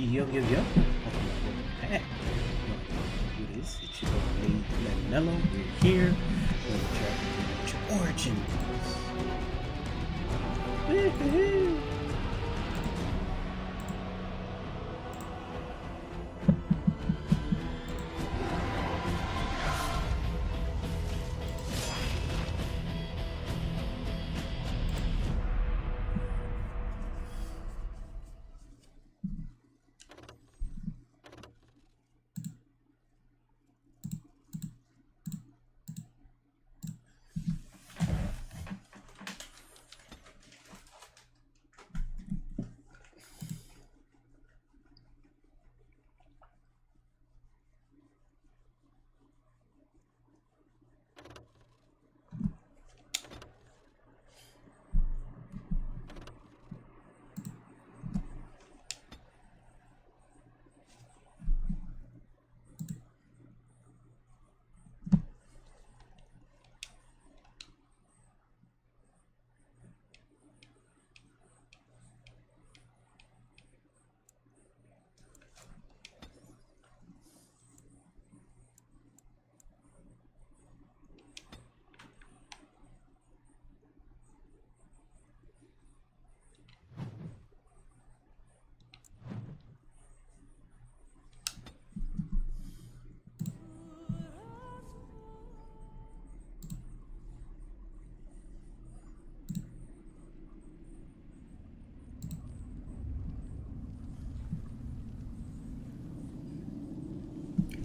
Yo, yo, yo. Welcome back. Do this. It's your boy MadeMenMelo. We're here. We're going to your origins. Woohoo!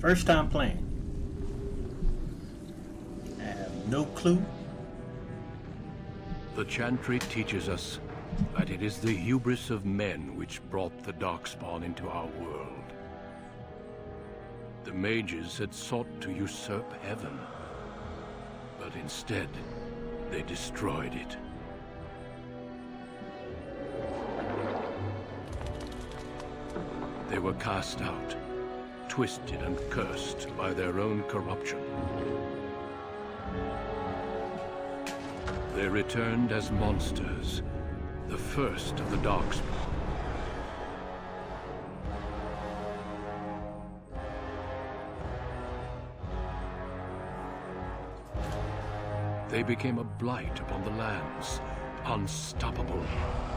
First time playing. I have no clue. The Chantry teaches us that it is the hubris of men which brought the Darkspawn into our world. The mages had sought to usurp heaven, but instead, they destroyed it. They were cast out, twisted and cursed by their own corruption. They returned as monsters, the first of the Darkspawn. They became a blight upon the lands, unstoppable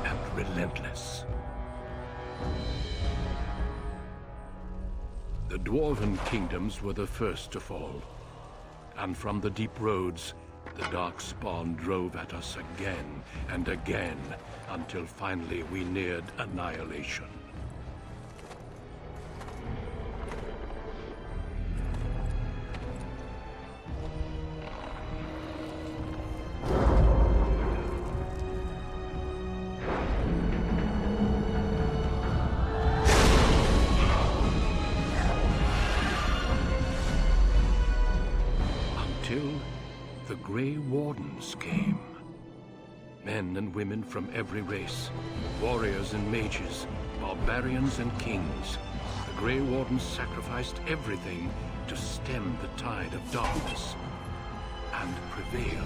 and relentless. The Dwarven kingdoms were the first to fall, and from the deep roads, the Darkspawn drove at us again and again, until finally we neared annihilation. The Grey Wardens came. Men and women from every race, warriors and mages, barbarians and kings. The Grey Wardens sacrificed everything to stem the tide of darkness and prevail.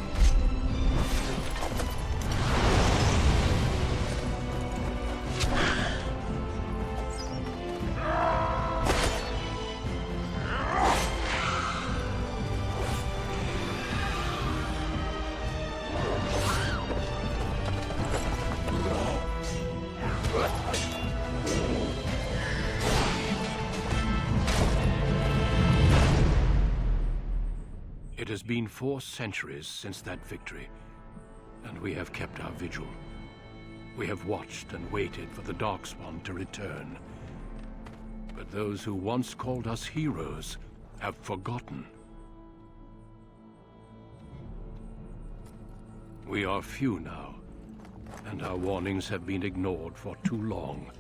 It has been 4 centuries since that victory, and we have kept our vigil. We have watched and waited for the Darkspawn to return. But those who once called us heroes have forgotten. We are few now, and our warnings have been ignored for too long.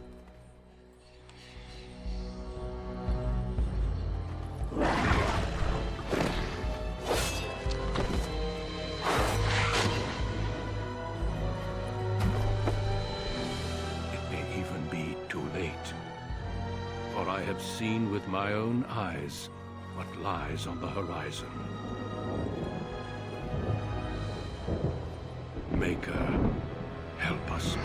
For I have seen with my own eyes what lies on the horizon. Maker, help us all.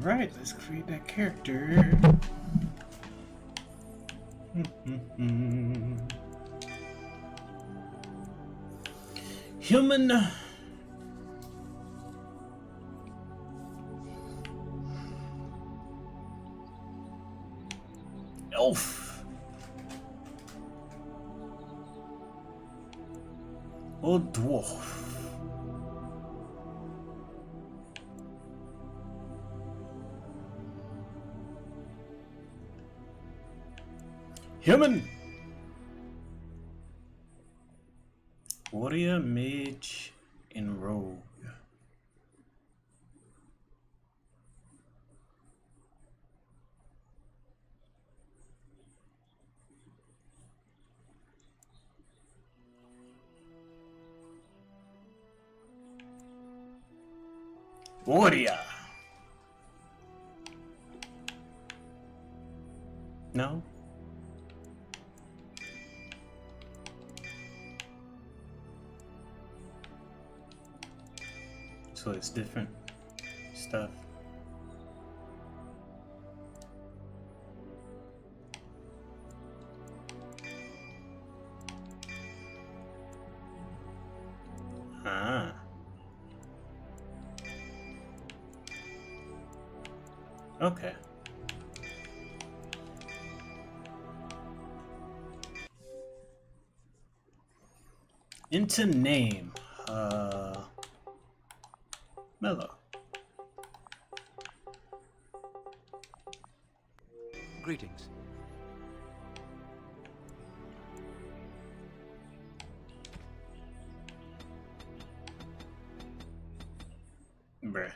Alright, let's create that character. Human. Elf. Or dwarf. Human. Warrior, mage, and rogue. Warrior. No. So it's different stuff. Ah. Okay. Into name. Mello. Greetings. Bruh.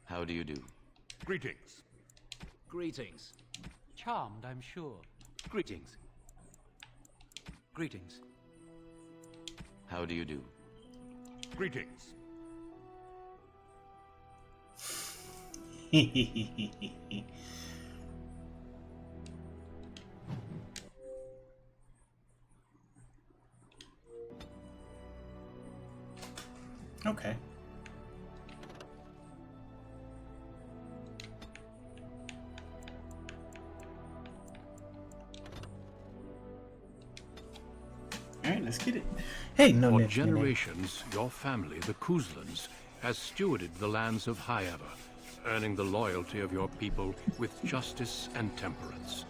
How do you do? Greetings. Greetings. Charmed, I'm sure. Greetings. Greetings. How do you do? Greetings. Okay. Alright, let's get it. Hey, no For name. generations, your family, the Kuzlans, has stewarded the lands of High Ever, earning the loyalty of your people with justice and temperance.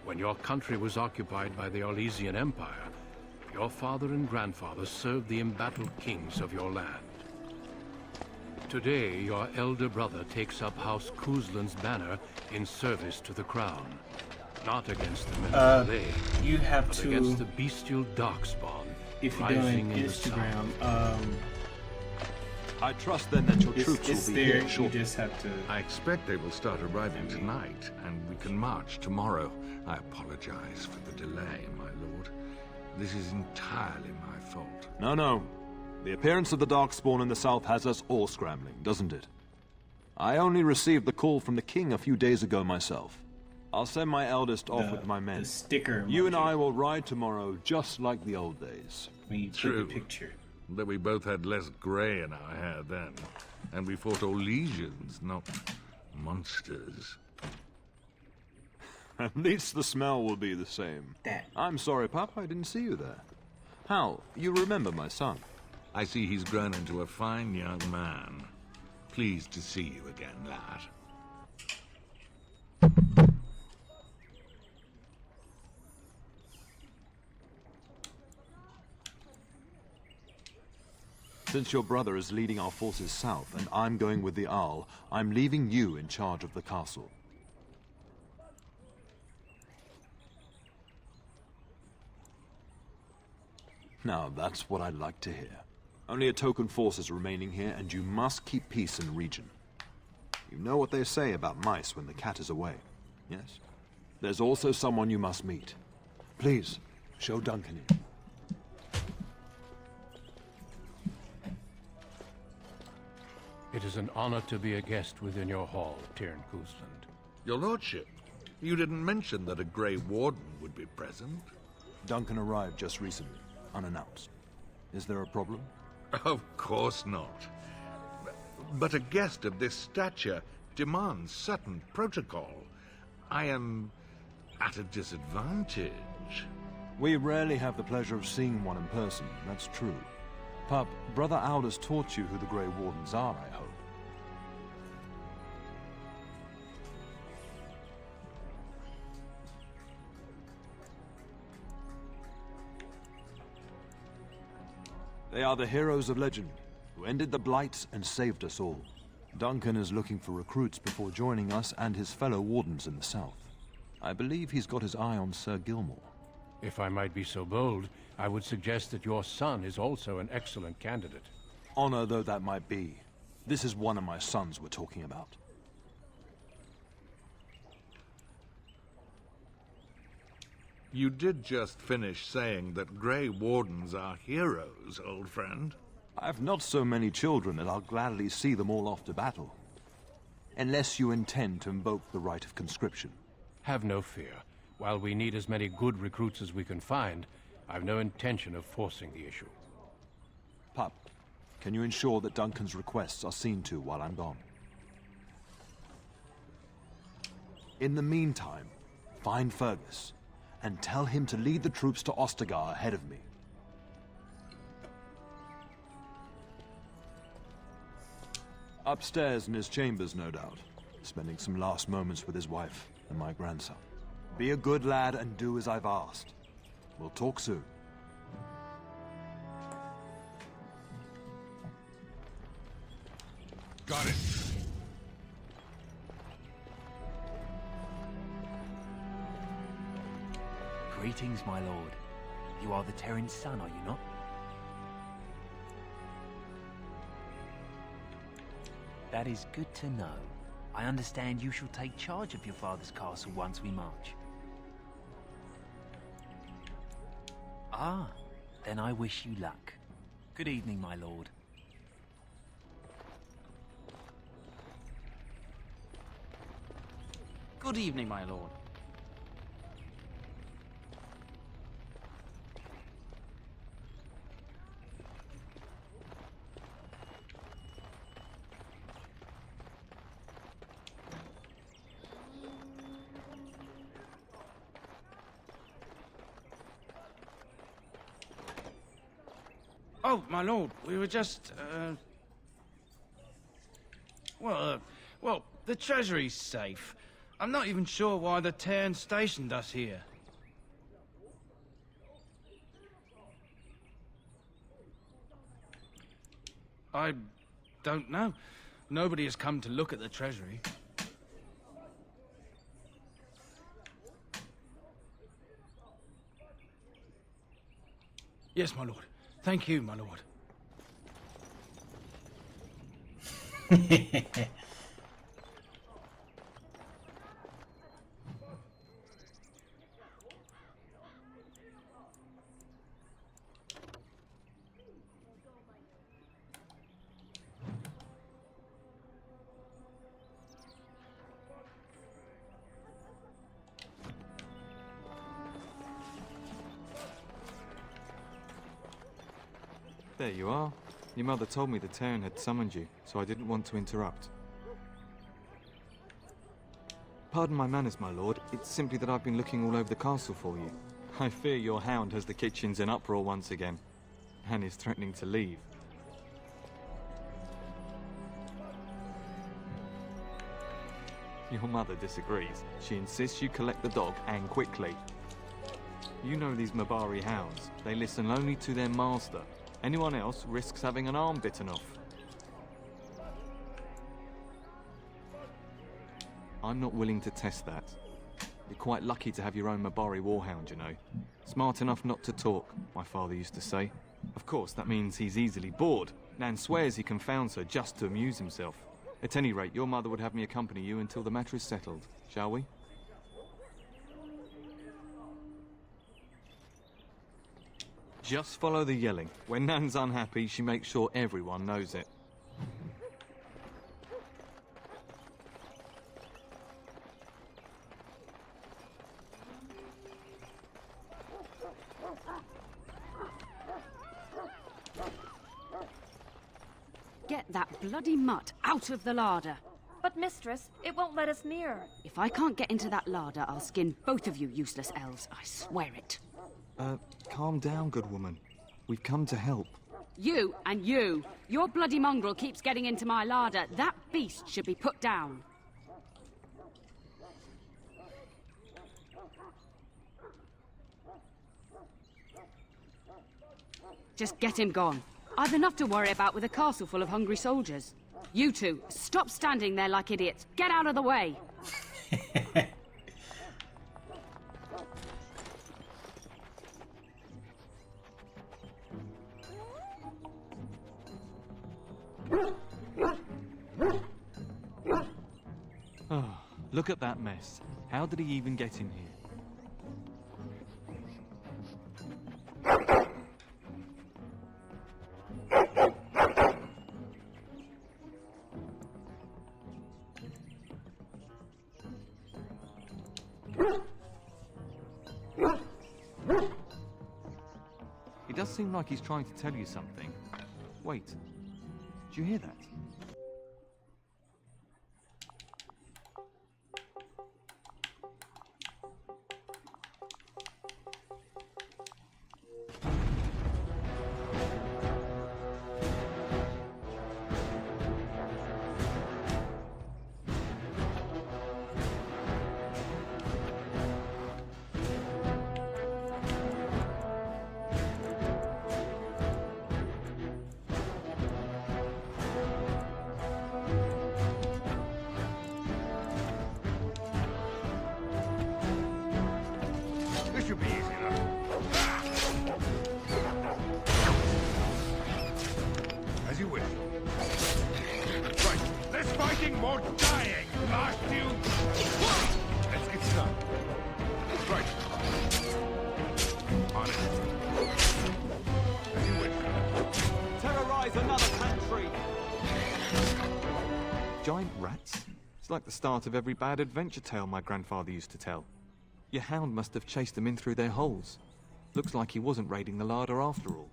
When your country was occupied by the Arlesian Empire, your father and grandfather served the embattled kings of your land. Today, your elder brother takes up House Kuzlan's banner in service to the crown. Not against the men of Malay, You have but to, against the bestial darkspawn if you're rising doing in the south. Instagram, I trust then that your troops it's will be there. here You shortly. just have to. I expect they will start arriving tonight, and we can march tomorrow. I apologize for the delay, my lord. This is entirely my fault. No. The appearance of the Darkspawn in the south has us all scrambling, doesn't it? I only received the call from the king a few days ago myself. I'll send my eldest off with my men. The sticker. You and emoji I will ride tomorrow just like the old days. when you take True. the picture. But we both had less grey in our hair then, and we fought all legions, not monsters. At least the smell will be the same. That. I'm sorry, Pop, I didn't see you there. Hal, you remember my son? I see he's grown into a fine young man. Pleased to see you again, lad. Since your brother is leading our forces south and I'm going with the Owl, I'm leaving you in charge of the castle. Now, that's what I'd like to hear. Only a token force is remaining here, and you must keep peace in the region. You know what they say about mice when the cat is away, yes? There's also someone you must meet. Please, show Duncan in. It is an honor to be a guest within your hall, Tyrn Kuzland. Your lordship, you didn't mention that a Grey Warden would be present. Duncan arrived just recently, unannounced. Is there a problem? Of course not. But a guest of this stature demands certain protocol. I am at a disadvantage. We rarely have the pleasure of seeing one in person, that's true. Pup, Brother Aldous taught you who the Grey Wardens are, I hope. They are the heroes of legend, who ended the Blights and saved us all. Duncan is looking for recruits before joining us and his fellow Wardens in the south. I believe he's got his eye on Sir Gilmore. If I might be so bold, I would suggest that your son is also an excellent candidate. Honor though that might be, this is one of my sons we're talking about. You did just finish saying that Grey Wardens are heroes, old friend. I've not so many children that I'll gladly see them all off to battle. Unless you intend to invoke the right of conscription. Have no fear. While we need as many good recruits as we can find, I've no intention of forcing the issue. Pup, can you ensure that Duncan's requests are seen to while I'm gone? In the meantime, find Fergus, and tell him to lead the troops to Ostagar ahead of me. Upstairs in his chambers, no doubt, spending some last moments with his wife and my grandson. Be a good lad and do as I've asked. We'll talk soon. Got it. Greetings, my lord. You are the Terran's son, are you not? That is good to know. I understand you shall take charge of your father's castle once we march. Ah, then I wish you luck. Good evening, my lord. Good evening, my lord. Oh, my lord, we were just, well, the treasury's safe. I'm not even sure why the Terran stationed us here. I don't know. Nobody has come to look at the treasury. Yes, my lord. Thank you, my lord. There you are. Your mother told me the Terran had summoned you, so I didn't want to interrupt. Pardon my manners, my lord. It's simply that I've been looking all over the castle for you. I fear your hound has the kitchens in uproar once again, and is threatening to leave. Your mother disagrees. She insists you collect the dog, and quickly. You know these Mabari hounds. They listen only to their master. Anyone else risks having an arm bitten off. I'm not willing to test that. You're quite lucky to have your own Mabari warhound, you know. Smart enough not to talk, my father used to say. Of course, that means he's easily bored. Nan swears he confounds her just to amuse himself. At any rate, your mother would have me accompany you until the matter is settled, shall we? Just follow the yelling. When Nan's unhappy, she makes sure everyone knows it. Get that bloody mutt out of the larder. But, mistress, it won't let us near. If I can't get into that larder, I'll skin both of you useless elves. I swear it. Calm down, good woman. We've come to help. You and you. Your bloody mongrel keeps getting into my larder. That beast should be put down. Just get him gone. I've enough to worry about with a castle full of hungry soldiers. You two, stop standing there like idiots. Get out of the way. Oh, look at that mess. How did he even get in here? It does seem like he's trying to tell you something. Wait, did you hear that? This should be easy enough. As you wish. Right, less fighting, more dying. Last you. Let's get started. Right. On it. As you wish. Terrorize another country! Giant rats? It's like the start of every bad adventure tale my grandfather used to tell. Your hound must have chased them in through their holes. Looks like he wasn't raiding the larder after all.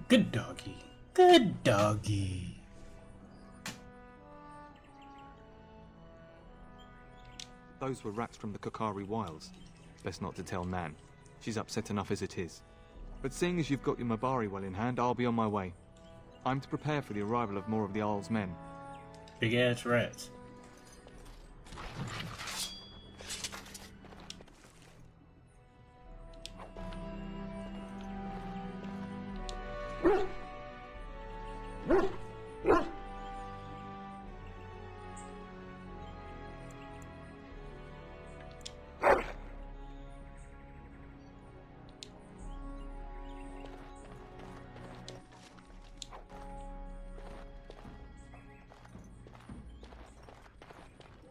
Good doggy. Good doggy. Those were rats from the Kokari Wilds. Best not to tell Nan. She's upset enough as it is. But seeing as you've got your Mabari well in hand, I'll be on my way. I'm to prepare for the arrival of more of the Isle's men. Big ass rats.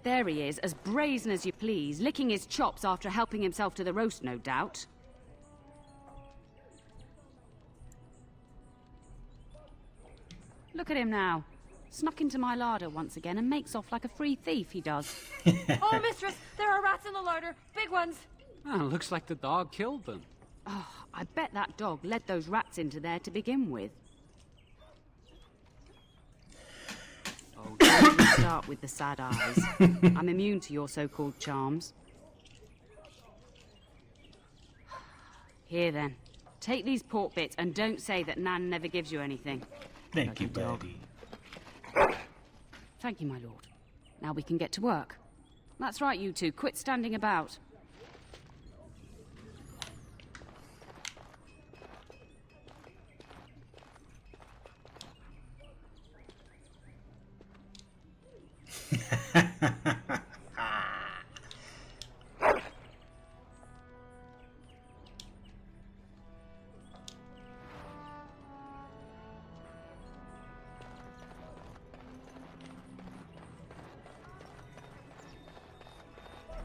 There he is, as brazen as you please, licking his chops after helping himself to the roast, no doubt. Look at him now. Snuck into my larder once again and makes off like a free thief, he does. Oh, mistress, there are rats in the larder. Big ones. Oh, looks like the dog killed them. Oh, I bet that dog led those rats into there to begin with. Oh, don't even start with the sad eyes. I'm immune to your so-called charms. Here then, take these pork bits and don't say that Nan never gives you anything. Thank you, Daddy. Thank you, my lord. Now we can get to work. That's right, you two. Quit standing about.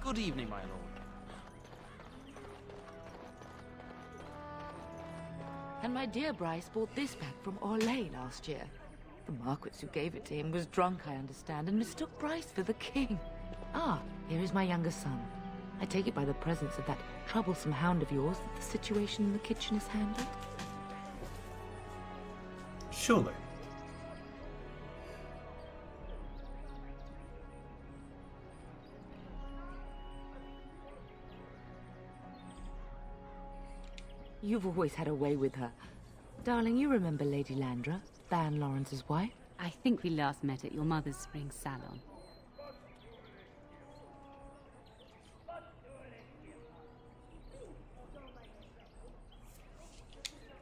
Good evening, my lord. And my dear Bryce bought this back from Orlais last year. The Marquis who gave it to him was drunk, I understand, and mistook Bryce for the king. Ah, here is my younger son. I take it by the presence of that troublesome hound of yours that the situation in the kitchen is handled? Surely. You've always had a way with her. Darling, you remember Lady Landra, Van Lawrence's wife? I think we last met at your mother's spring salon.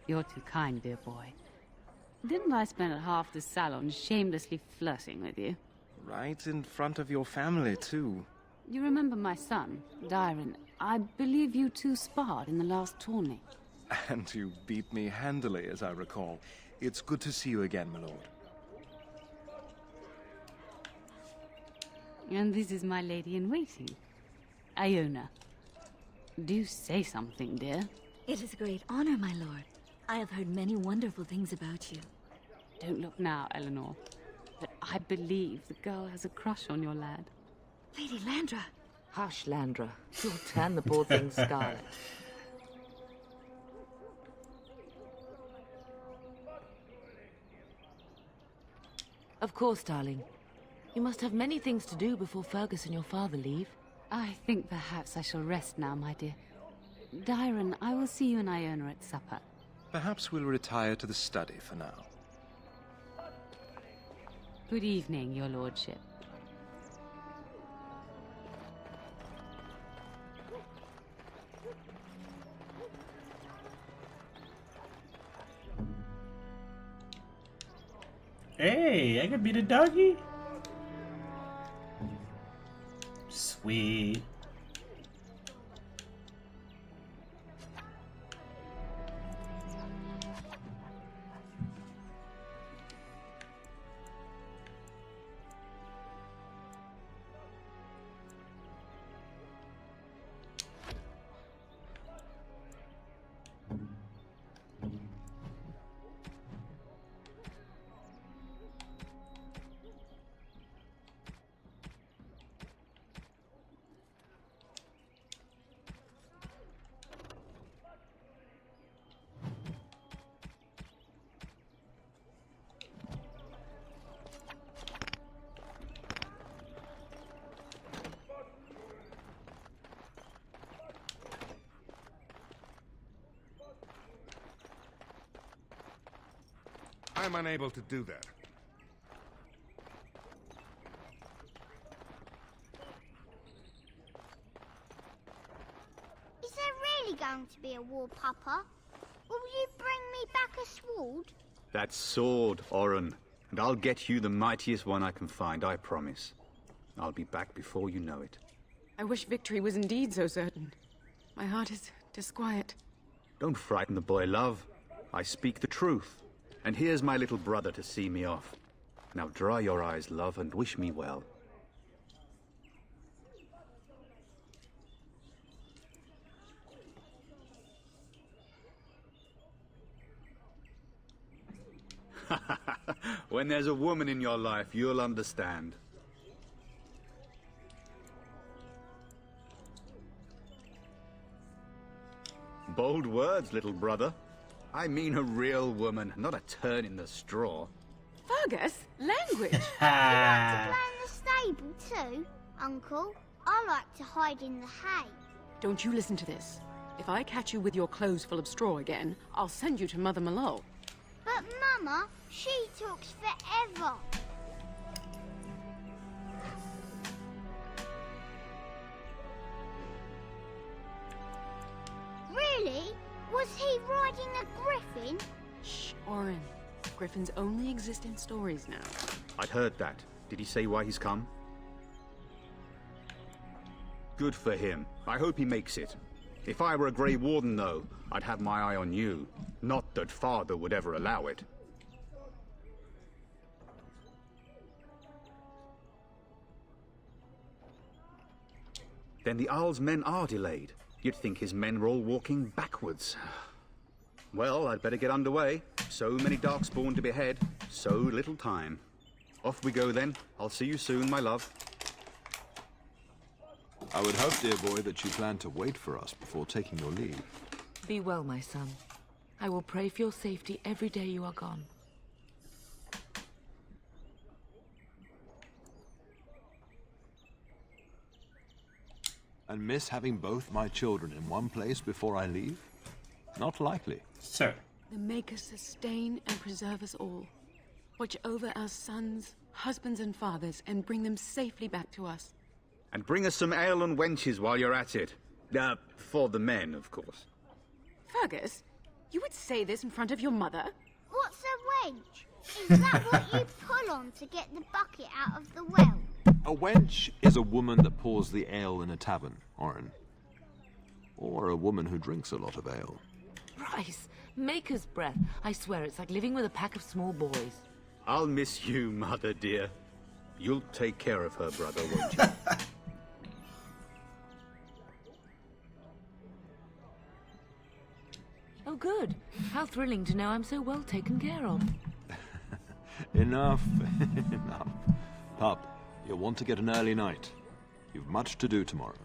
You're too kind, dear boy. Didn't I spend half the salon shamelessly flirting with you? Right in front of your family, too. You remember my son, Dyron? I believe you two sparred in the last tourney. And you beat me handily, as I recall. It's good to see you again, my lord. And this is my lady-in-waiting, Iona. Do say something, dear. It is a great honor, my lord. I have heard many wonderful things about you. Don't look now, Eleanor. But I believe the girl has a crush on your lad. Lady Landra. Hush, Landra. You'll turn the poor thing scarlet. Of course, darling. You must have many things to do before Fergus and your father leave. I think perhaps I shall rest now, my dear. Dyron, I will see you and Iona at supper. Perhaps we'll retire to the study for now. Good evening, your lordship. Hey, I could be the doggy. Sweet. I'm unable to do that. Is there really going to be a war, Papa? Will you bring me back a sword? That sword, Oren. And I'll get you the mightiest one I can find, I promise. I'll be back before you know it. I wish victory was indeed so certain. My heart is disquiet. Don't frighten the boy, love. I speak the truth. And here's my little brother to see me off. Now dry your eyes, love, and wish me well. When there's a woman in your life, you'll understand. Bold words, little brother. I mean a real woman, not a turn in the straw. Fergus, language. You like to play in the stable too, Uncle? I like to hide in the hay. Don't you listen to this. If I catch you with your clothes full of straw again, I'll send you to MadeMenMelo. But Mama, she talks forever. Really? Was he riding a griffin? Shh, Orin. Griffins only exist in stories now. I'd heard that. Did he say why he's come? Good for him. I hope he makes it. If I were a Grey Warden, though, I'd have my eye on you. Not that Father would ever allow it. Then the Owl's men are delayed. You'd think his men were all walking backwards. Well, I'd better get underway. So many Darkspawn to behead, so little time. Off we go then. I'll see you soon, my love. I would hope, dear boy, that you plan to wait for us before taking your leave. Be well, my son. I will pray for your safety every day you are gone. And miss having both my children in one place before I leave? Not likely. Sir. The Maker sustain and preserve us all. Watch over our sons, husbands and fathers, and bring them safely back to us. And bring us some ale and wenches while you're at it. For the men, of course. Fergus, you would say this in front of your mother? What's a wench? Is that what you pull on to get the bucket out of the well? A wench is a woman that pours the ale in a tavern, Orin. Or a woman who drinks a lot of ale. Bryce, Maker's breath. I swear it's like living with a pack of small boys. I'll miss you, Mother dear. You'll take care of her, brother, won't you? Oh, good. How thrilling to know I'm so well taken care of. Enough, enough. Pup, you'll want to get an early night. You've much to do tomorrow.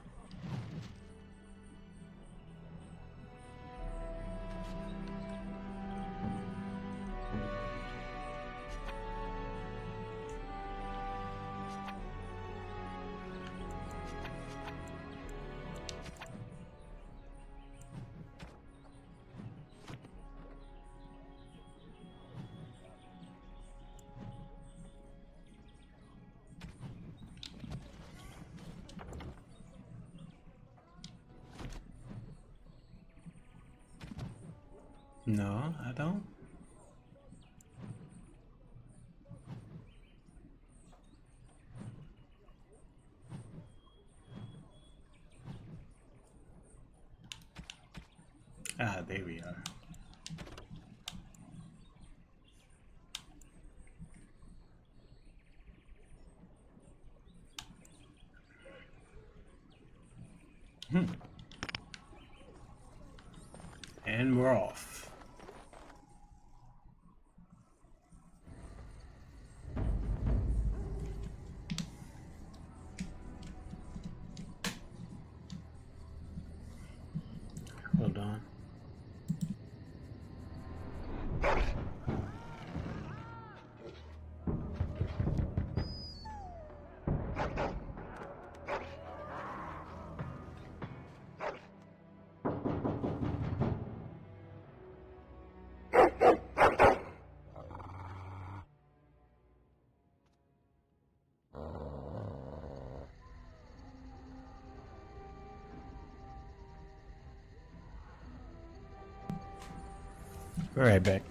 No, I don't. Ah, there we are. And we're off. Hold on. Be right back.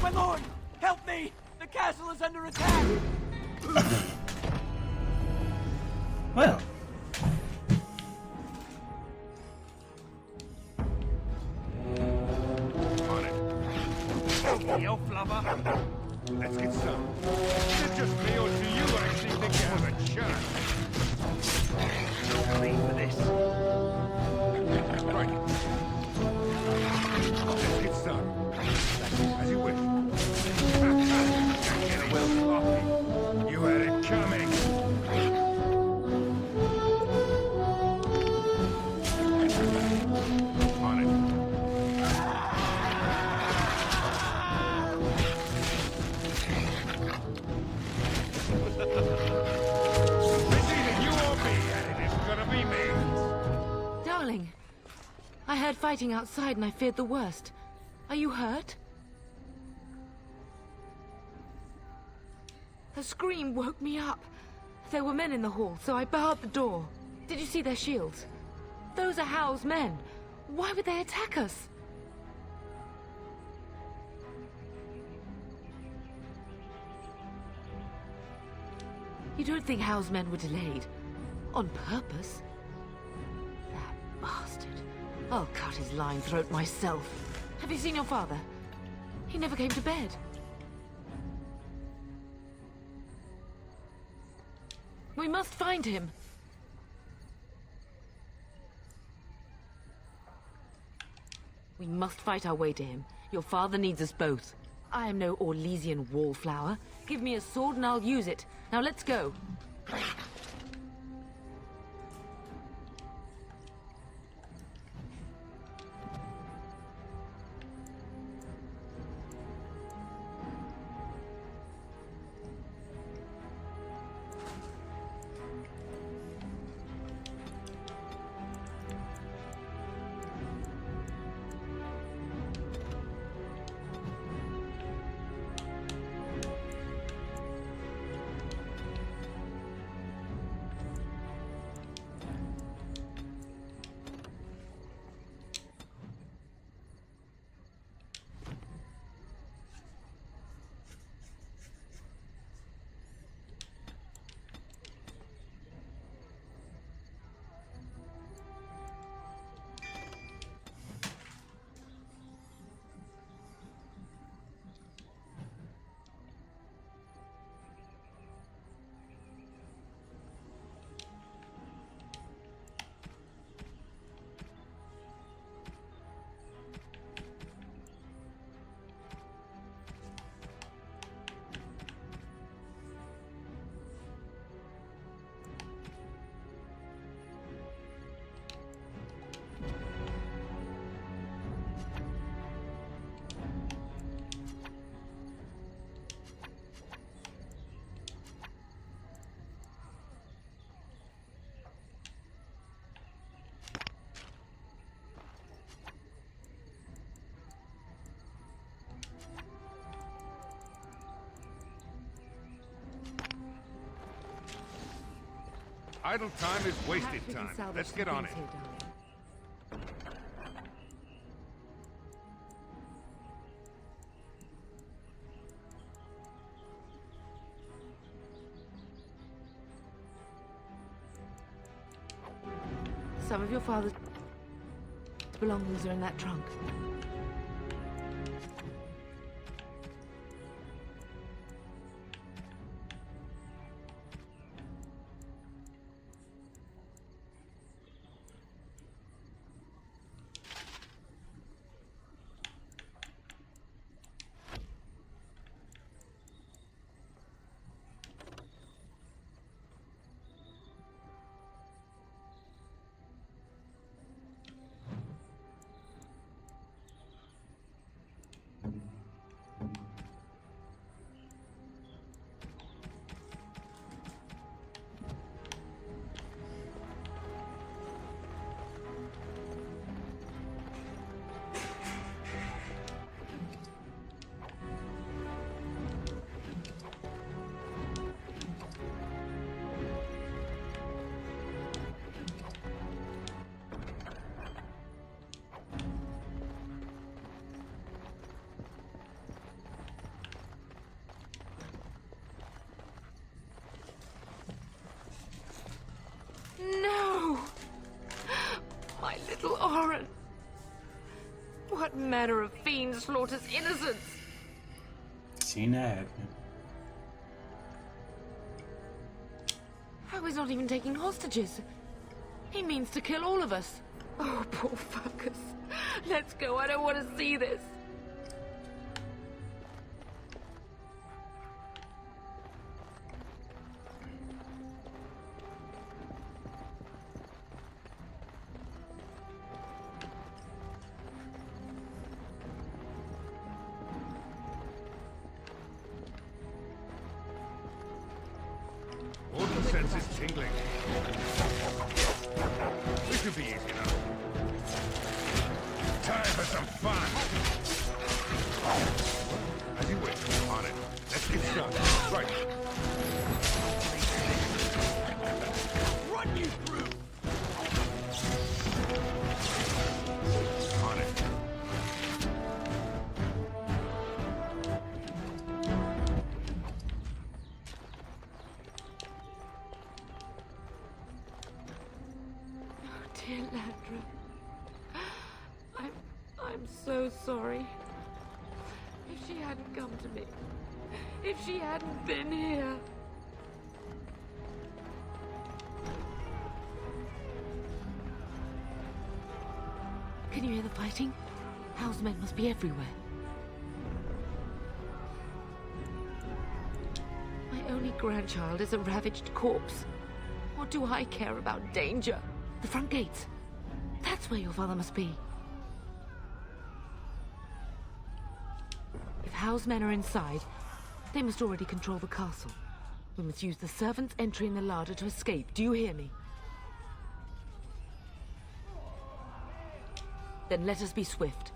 My lord! Help me! The castle is under attack! Well. On it. Okay, elf lover. Let's get some. Is it just me, or do you actually think you have a chance? Clean for this. Right. Let's get some. As you wish. Get a well coffee. You had it coming. On it. It's either you or me, and it is gonna be me. Darling, I heard fighting outside and I feared the worst. Are you hurt? A scream woke me up. There were men in the hall, so I barred the door. Did you see their shields? Those are Hal's men. Why would they attack us? You don't think Hal's men were delayed? On purpose? That bastard. I'll cut his lying throat myself. Have you seen your father? He never came to bed. We must find him. We must fight our way to him. Your father needs us both. I am no Orlesian wallflower. Give me a sword and I'll use it. Now let's go. Idle time is wasted time. Let's get on it. Some of your father's belongings are in that trunk. manner of fiend slaughters innocents? Seen that happen. How he's not even taking hostages? He means to kill all of us. Oh, poor fuckers. Let's go. I don't want to see this. All the senses tingling. This should be easy enough. Time for some fun. As you wish. On it. Let's get started. Right. Run you through. On it. Dear Landra, I'm so sorry. If she hadn't come to me, if she hadn't been here. Can you hear the fighting? House men must be everywhere. My only grandchild is a ravaged corpse. What do I care about danger? The front gates. That's where your father must be. If Howe's men are inside, they must already control the castle. We must use the servants' entry in the larder to escape. Do you hear me? Then let us be swift.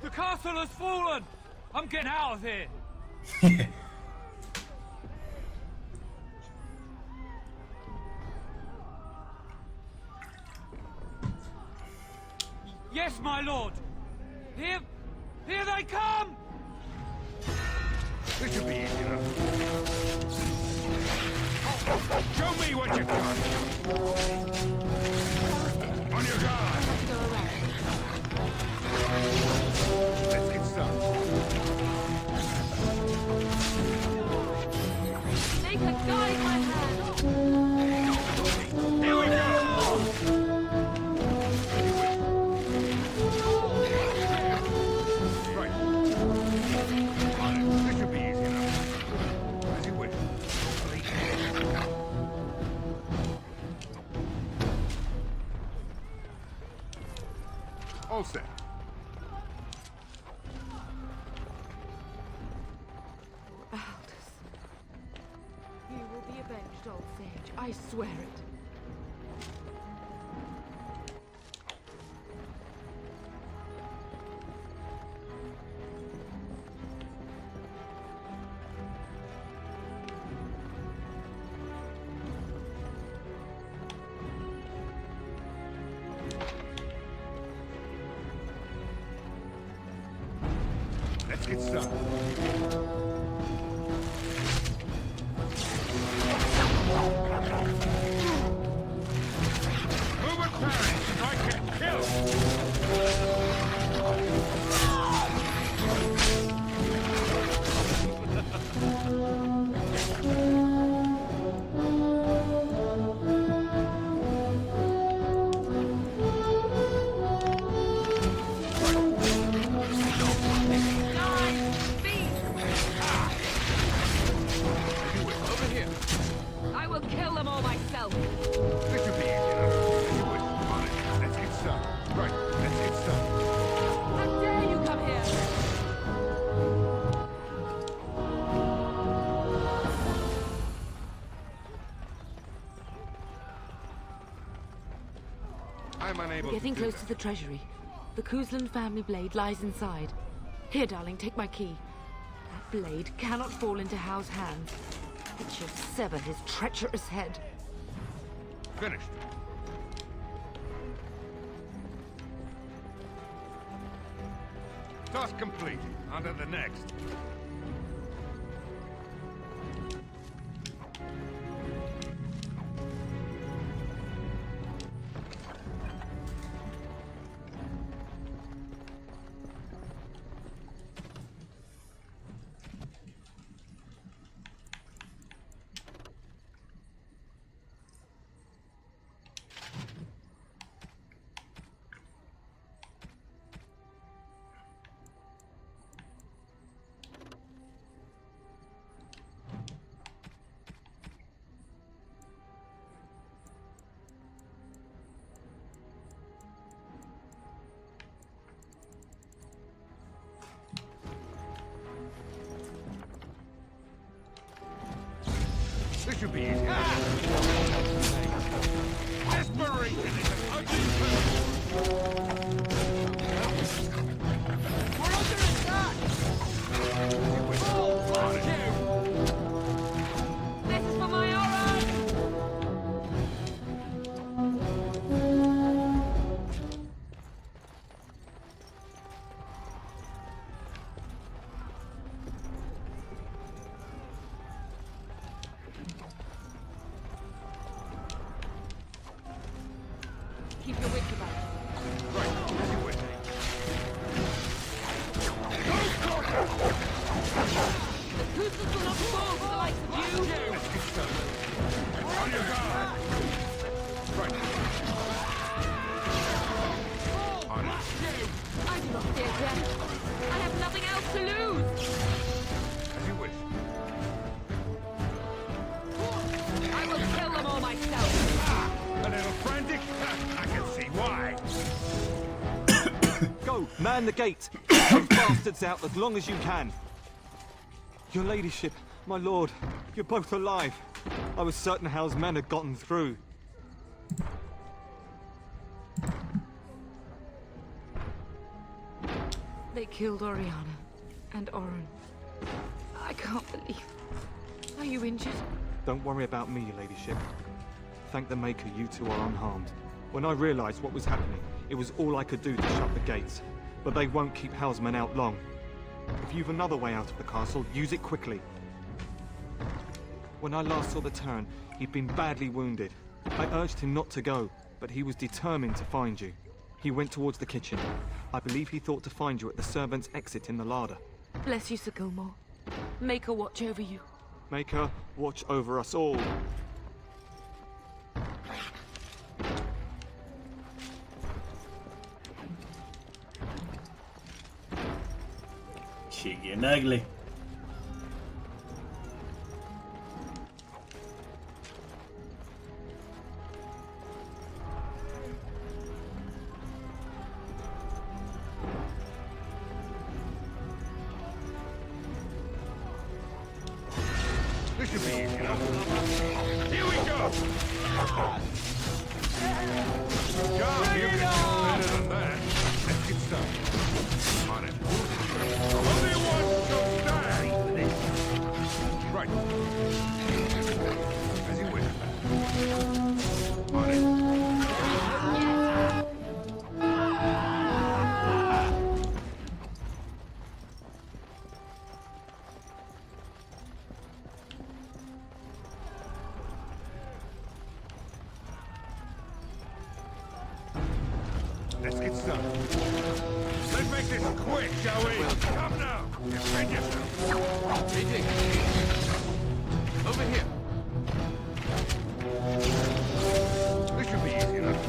The castle has fallen! I'm getting out of here! Yes, my lord! Here they come! This should be easy enough. Show me what you got! On your guard! Let's get started. Make a guide my hand! Here we go! Right. On it. This should be easy enough. As you wish. All set. You will be avenged, old sage. I swear it. Let's get started. Move it, parry! I can kill! I'm unable We're getting to do close to the treasury. The Cousland family blade lies inside. Here, darling, take my key. That blade cannot fall into Hal's hands. It shall sever his treacherous head. Finished. Task complete. On to the next. This should be easy. Desperation is an ugly word. We're under attack! This is for my Oran! Keep your wits about you. Right, as you wish. The Cousins will not fall for the likes of you! Let's get started. On your guard. Right. On it. I do not fear death. I have nothing else to lose! As you wish. I will kill them all myself! A little frantic? I can see why. Go, man the gate. Get those bastards out as long as you can. Your ladyship, my lord, you're both alive. I was certain Hal's men had gotten through. They killed Oriana and Oren. I can't believe. Are you injured? Don't worry about me, your ladyship. Thank the Maker you two are unharmed. When I realized what was happening, it was all I could do to shut the gates. But they won't keep Hal's men out long. If you've another way out of the castle, use it quickly. When I last saw the Terran, he'd been badly wounded. I urged him not to go, but he was determined to find you. He went towards the kitchen. I believe he thought to find you at the servants' exit in the larder. Bless you, Sir Gilmore. Make her watch over you. Make her watch over us all. Shit getting ugly. This should be easy enough. Here we go! Job here is better than that. Let's get started. On it. Only one shall stand! Right. As you wish. On it. Let's get started. Let's make this quick, shall we? Come now. Defend yourself. Reading. Over here. This should be easy enough.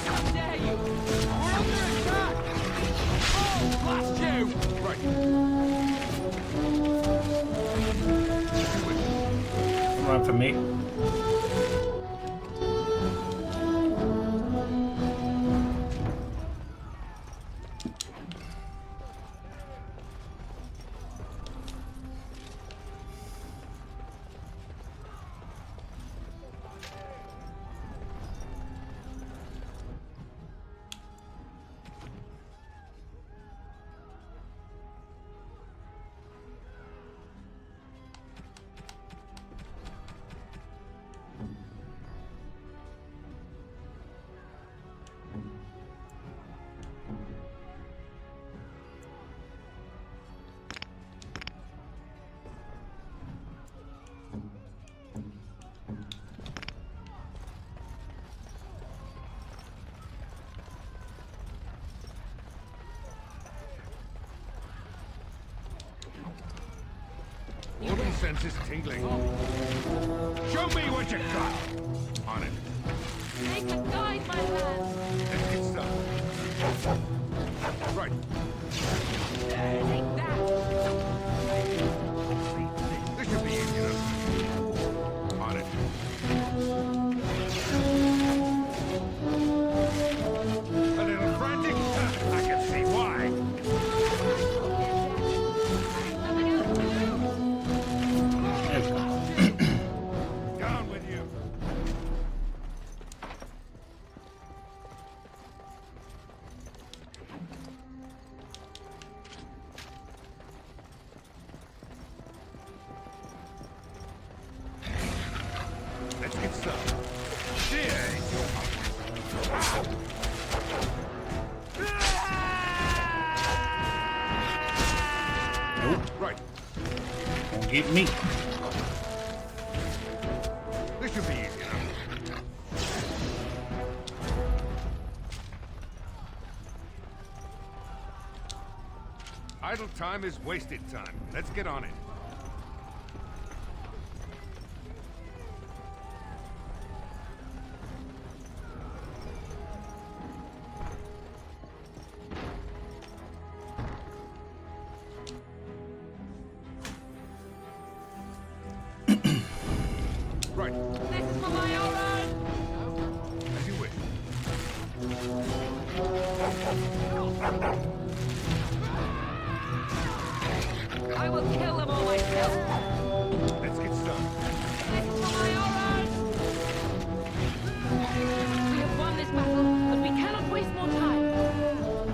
How dare you! We're under attack! Oh, blast you! Right. Run for me. senses tingling. Show me what you got. On it. Make a guide, my lad. Let's get started. Right. Take that. This should be easy enough. On it. A little frantic? I can see why. Down with you. Let's get started. Nope. Right. Don't get me. This should be easy enough. Idle time is wasted time. Let's get on it. Right. This is for my own. As you wish. I will kill them all myself. Let's get started. This is for my own. We have won this battle, but we cannot waste more time.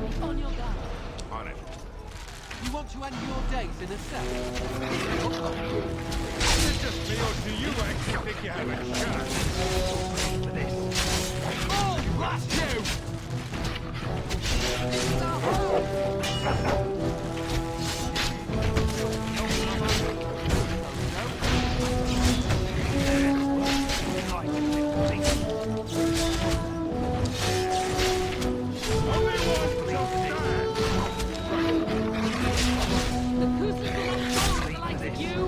Be on your guard. On it. You want to end your days in a cell? Is it just me, or do you actually think you have a chance? For this. Oh, blast you! The Cousins will not fall for the likes of you.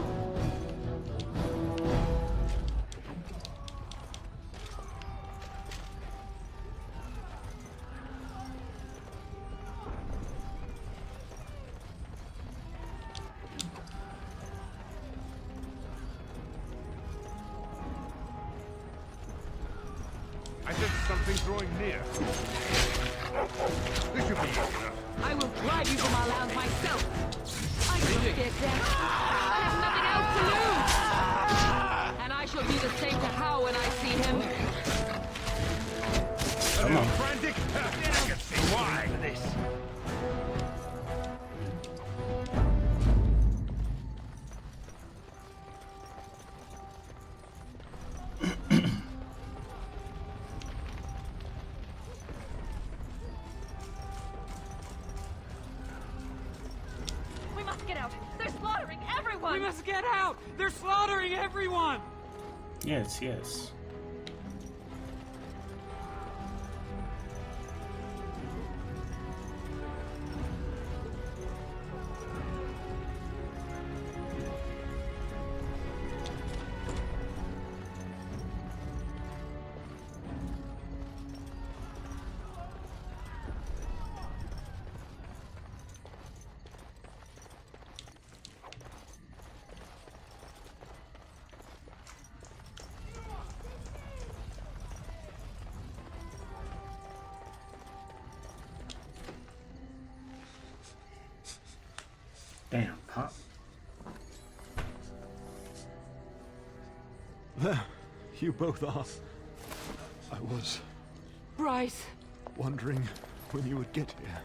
I sense something drawing near. This should be easy enough. I will drive you from our lands myself. I don't fear death. I have nothing else to lose. And I shall do the same to How when I see him. Come on. Frantic? I can see why. For this. We must get out. They're slaughtering everyone. We must get out! They're slaughtering everyone! Yes, yes. Damn, Pop. There, you both are. I was Bryce. wondering when you would get here.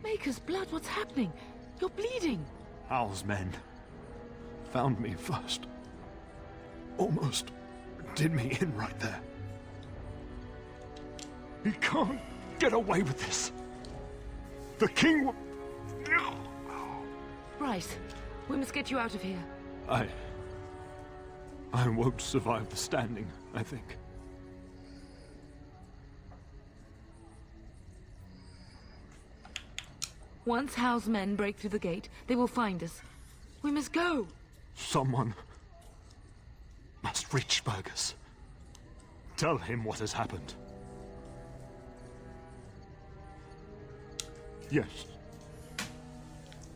Maker's blood, what's happening? You're bleeding. Hal's men found me first. Almost did me in right there. He can't get away with this. The king will... Bryce, we must get you out of here. I won't survive the standing, I think. Once Hal's men break through the gate, they will find us. We must go. Someone must reach Fergus. Tell him what has happened. Yes.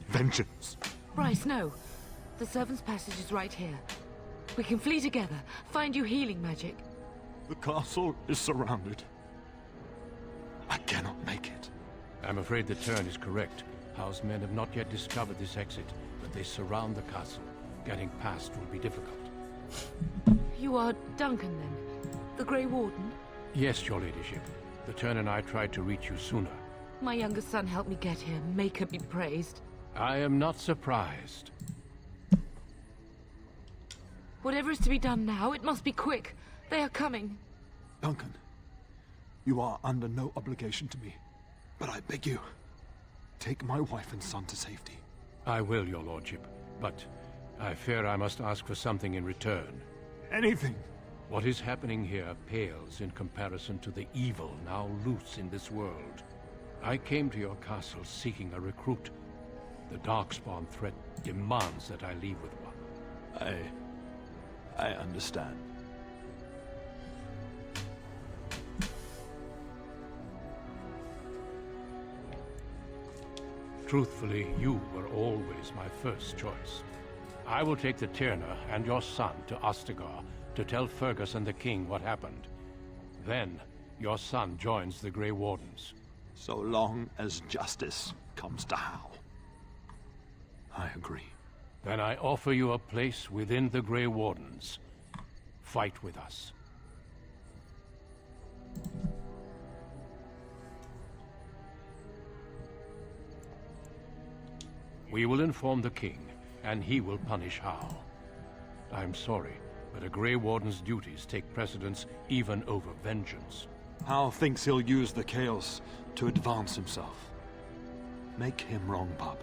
Vengeance. Bryce, no. The servant's passage is right here. We can flee together, find you healing magic. The castle is surrounded. I cannot make it. I'm afraid the turn is correct. House men have not yet discovered this exit, but they surround the castle. Getting past will be difficult. You are Duncan, then? The Grey Warden? Yes, your ladyship. The turn and I tried to reach you sooner. My younger son helped me get here. Make her be praised. I am not surprised. Whatever is to be done now, it must be quick. They are coming. Duncan, you are under no obligation to me. But I beg you, take my wife and son to safety. I will, your lordship. But I fear I must ask for something in return. Anything. What is happening here pales in comparison to the evil now loose in this world. I came to your castle seeking a recruit. The Darkspawn threat demands that I leave with one. I understand. Truthfully, you were always my first choice. I will take the Tyrna and your son to Ostagar to tell Fergus and the king what happened. Then, your son joins the Grey Wardens. So long as justice comes to Hal. I agree. Then I offer you a place within the Grey Wardens. Fight with us. We will inform the king, and he will punish Hal. I'm sorry, but a Grey Warden's duties take precedence even over vengeance. Hal thinks he'll use the chaos to advance himself. Make him wrong, bub.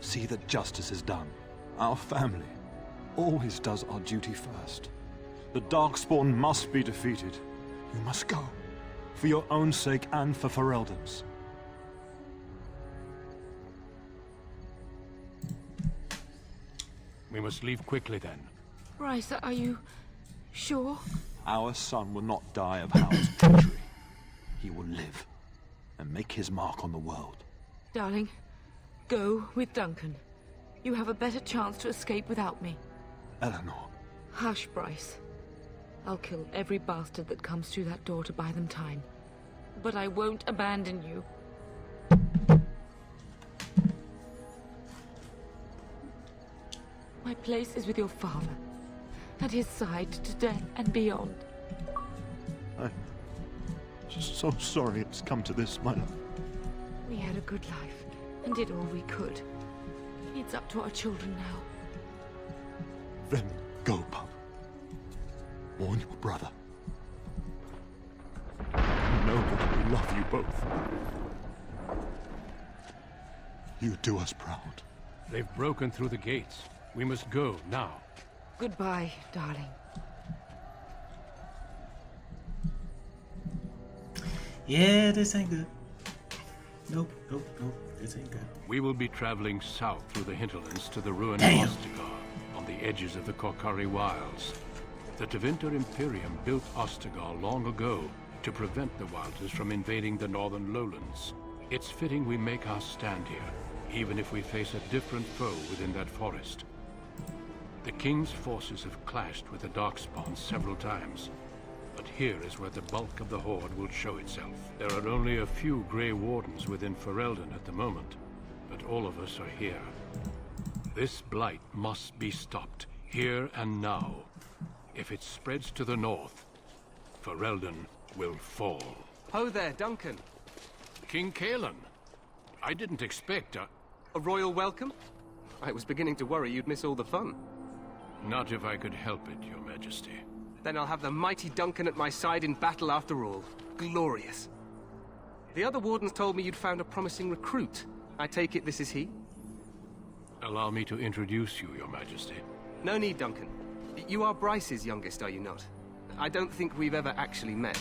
See that justice is done. Our family always does our duty first. The Darkspawn must be defeated. You must go. For your own sake and for Ferelden's. We must leave quickly then. Bryce, are you sure? Our son will not die of Hal's treachery. He will live and make his mark on the world. Darling, go with Duncan. You have a better chance to escape without me. Eleanor. Hush, Bryce. I'll kill every bastard that comes through that door to buy them time. But I won't abandon you. My place is with your father. At his side to death and beyond. I'm just so sorry it's come to this, my love. We had a good life and did all we could. It's up to our children now. Then go, pup. Warn your brother. Know that we love you both. You do us proud. They've broken through the gates. We must go now. Goodbye, darling. Yeah, this ain't good. Nope, this ain't good. We will be traveling south through the hinterlands to the ruined Damn. Ostagar, on the edges of the Korkari Wilds. The Tevinter Imperium built Ostagar long ago to prevent the Wilders from invading the northern lowlands. It's fitting we make our stand here, even if we face a different foe within that forest. The King's forces have clashed with the Darkspawn several times, but here is where the bulk of the Horde will show itself. There are only a few Grey Wardens within Ferelden at the moment, but all of us are here. This blight must be stopped, here and now. If it spreads to the north, Ferelden will fall. Ho there, Duncan. King Kaelan. I didn't expect a royal welcome? I was beginning to worry you'd miss all the fun. Not if I could help it, Your Majesty. Then I'll have the mighty Duncan at my side in battle after all. Glorious. The other wardens told me you'd found a promising recruit. I take it this is he? Allow me to introduce you, Your Majesty. No need, Duncan. You are Bryce's youngest, are you not? I don't think we've ever actually met.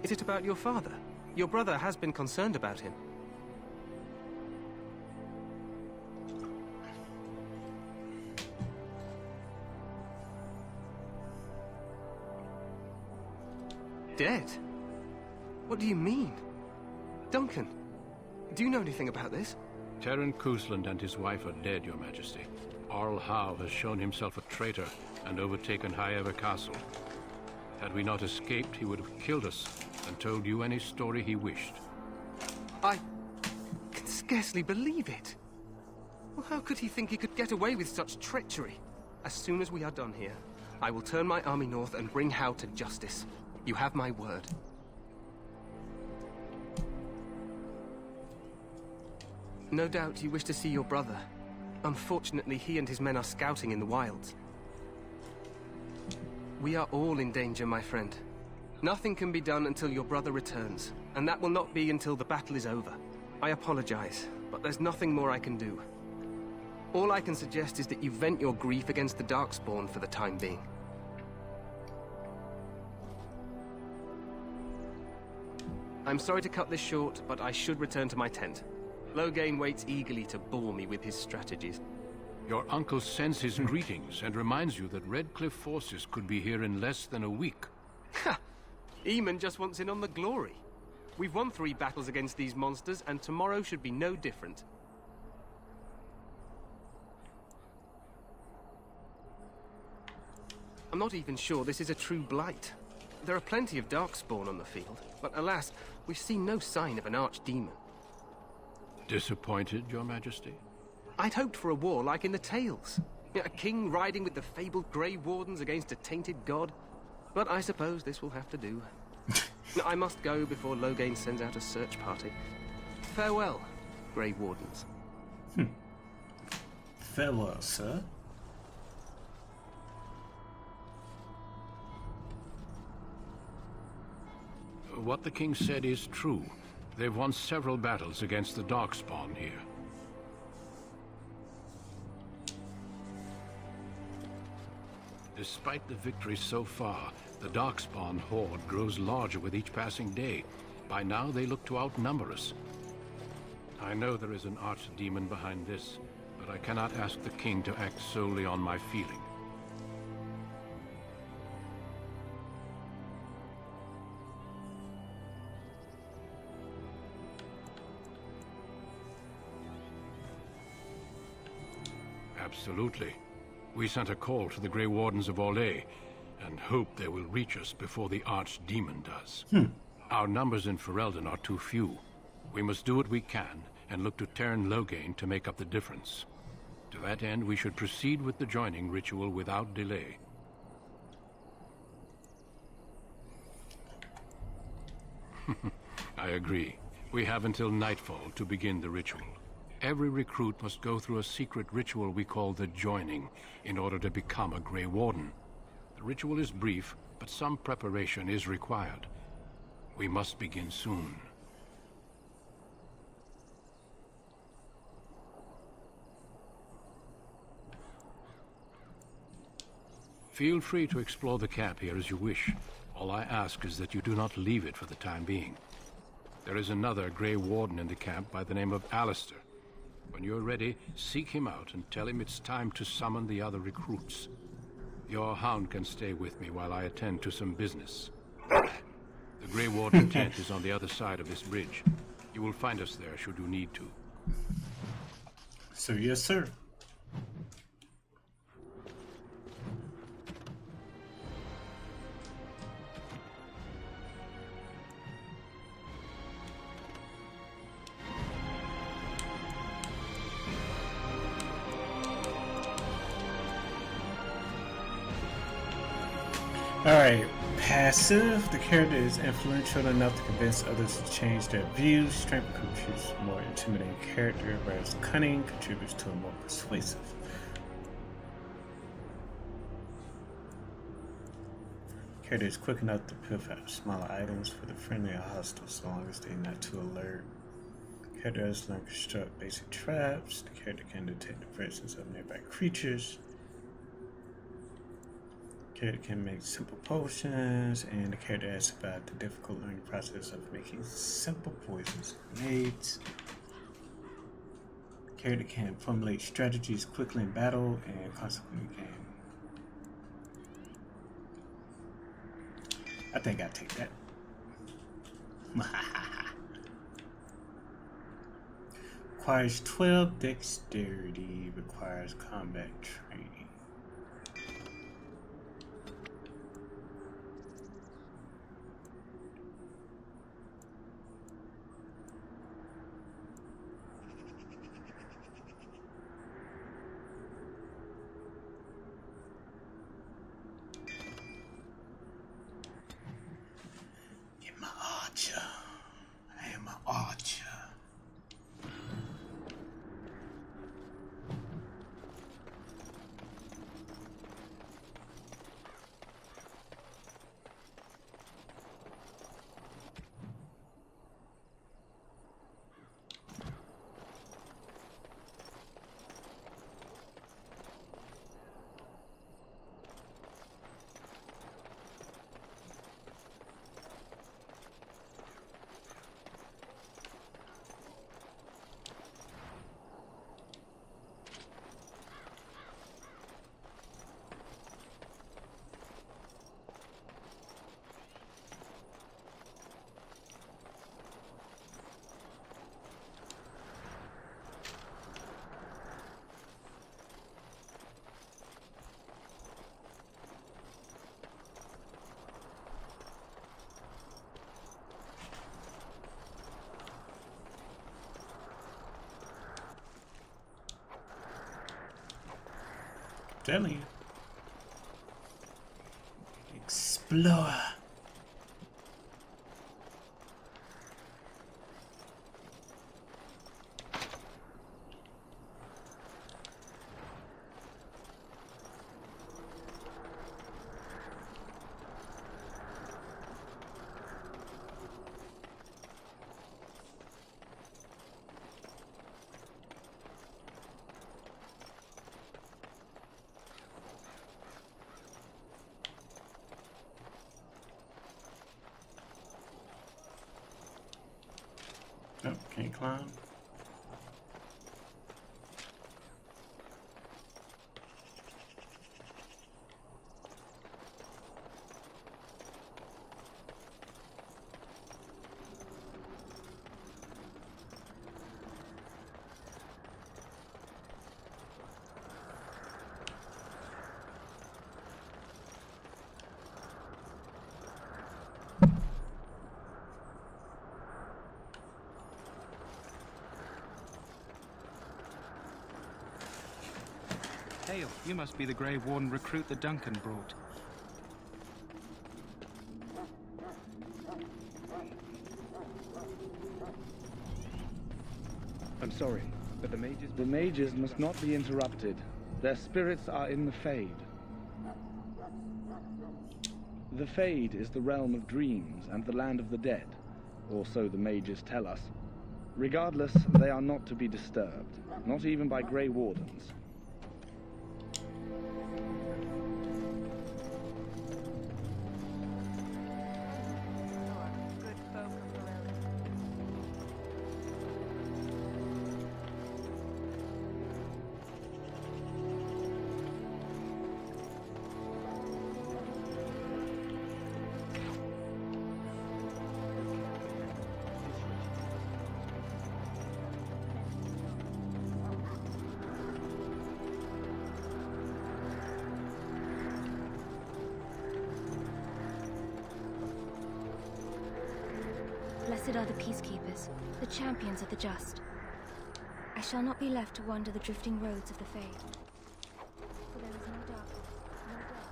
Is it about your father? Your brother has been concerned about him. Dead? What do you mean? Duncan, do you know anything about this? Terran Cousland and his wife are dead, Your Majesty. Arl Howe has shown himself a traitor and overtaken Highever Castle. Had we not escaped, he would have killed us and told you any story he wished. I can scarcely believe it. Well, how could he think he could get away with such treachery? As soon as we are done here, I will turn my army north and bring Howe to justice. You have my word. No doubt you wish to see your brother. Unfortunately, he and his men are scouting in the wilds. We are all in danger, my friend. Nothing can be done until your brother returns, and that will not be until the battle is over. I apologize, but there's nothing more I can do. All I can suggest is that you vent your grief against the Darkspawn for the time being. I'm sorry to cut this short, but I should return to my tent. Loghain waits eagerly to bore me with his strategies. Your uncle sends his greetings and reminds you that Redcliffe forces could be here in less than a week. Ha! Eamon just wants in on the glory. We've won 3 battles against these monsters, and tomorrow should be no different. I'm not even sure this is a true blight. There are plenty of Darkspawn on the field, but alas, we've seen no sign of an archdemon. Disappointed, Your Majesty? I'd hoped for a war like in the tales. A king riding with the fabled Grey Wardens against a tainted god. But I suppose this will have to do. I must go before Loghain sends out a search party. Farewell, Grey Wardens. Farewell, sir. What the king said is true. They've won several battles against the Darkspawn here. Despite the victories so far, the Darkspawn horde grows larger with each passing day. By now, they look to outnumber us. I know there is an archdemon behind this, but I cannot ask the king to act solely on my feeling. Absolutely. We sent a call to the Grey Wardens of Orlais, and hope they will reach us before the Archdemon does. Our numbers in Ferelden are too few. We must do what we can, and look to Terran Loghain to make up the difference. To that end, we should proceed with the joining ritual without delay. I agree. We have until nightfall to begin the ritual. Every recruit must go through a secret ritual we call the Joining in order to become a Grey Warden. The ritual is brief, but some preparation is required. We must begin soon. Feel free to explore the camp here as you wish. All I ask is that you do not leave it for the time being. There is another Grey Warden in the camp by the name of Alistair. When you're ready, seek him out and tell him it's time to summon the other recruits. Your hound can stay with me while I attend to some business. The Grey Warden tent is on the other side of this bridge. You will find us there should you need to. So yes, sir. Alright, passive. The character is influential enough to convince others to change their views. Strength contributes to a more intimidating character, whereas cunning contributes to a more persuasive. Character is quick enough to pick out smaller items for the friendly or hostile, so long as they're not too alert. Character has learned to construct basic traps. The character can detect the presence of nearby creatures. Character can make simple potions, and the character asks about the difficult learning process of making simple poisons and grenades. Character can formulate strategies quickly in battle and consequently gain. I think I'll take that. Requires 12 dexterity, requires combat training. Get my archer. I am an archer. Telling you. Explore. Oh, can't climb. Hale, you must be the Grey Warden recruit that Duncan brought. I'm sorry, but the mages must not be interrupted. Their spirits are in the Fade. The Fade is the realm of dreams and the land of the dead, or so the mages tell us. Regardless, they are not to be disturbed, not even by Grey Wardens. Blessed are the peacekeepers, the champions of the just. I shall not be left to wander the drifting roads of the Fade. For there is no darkness, no death.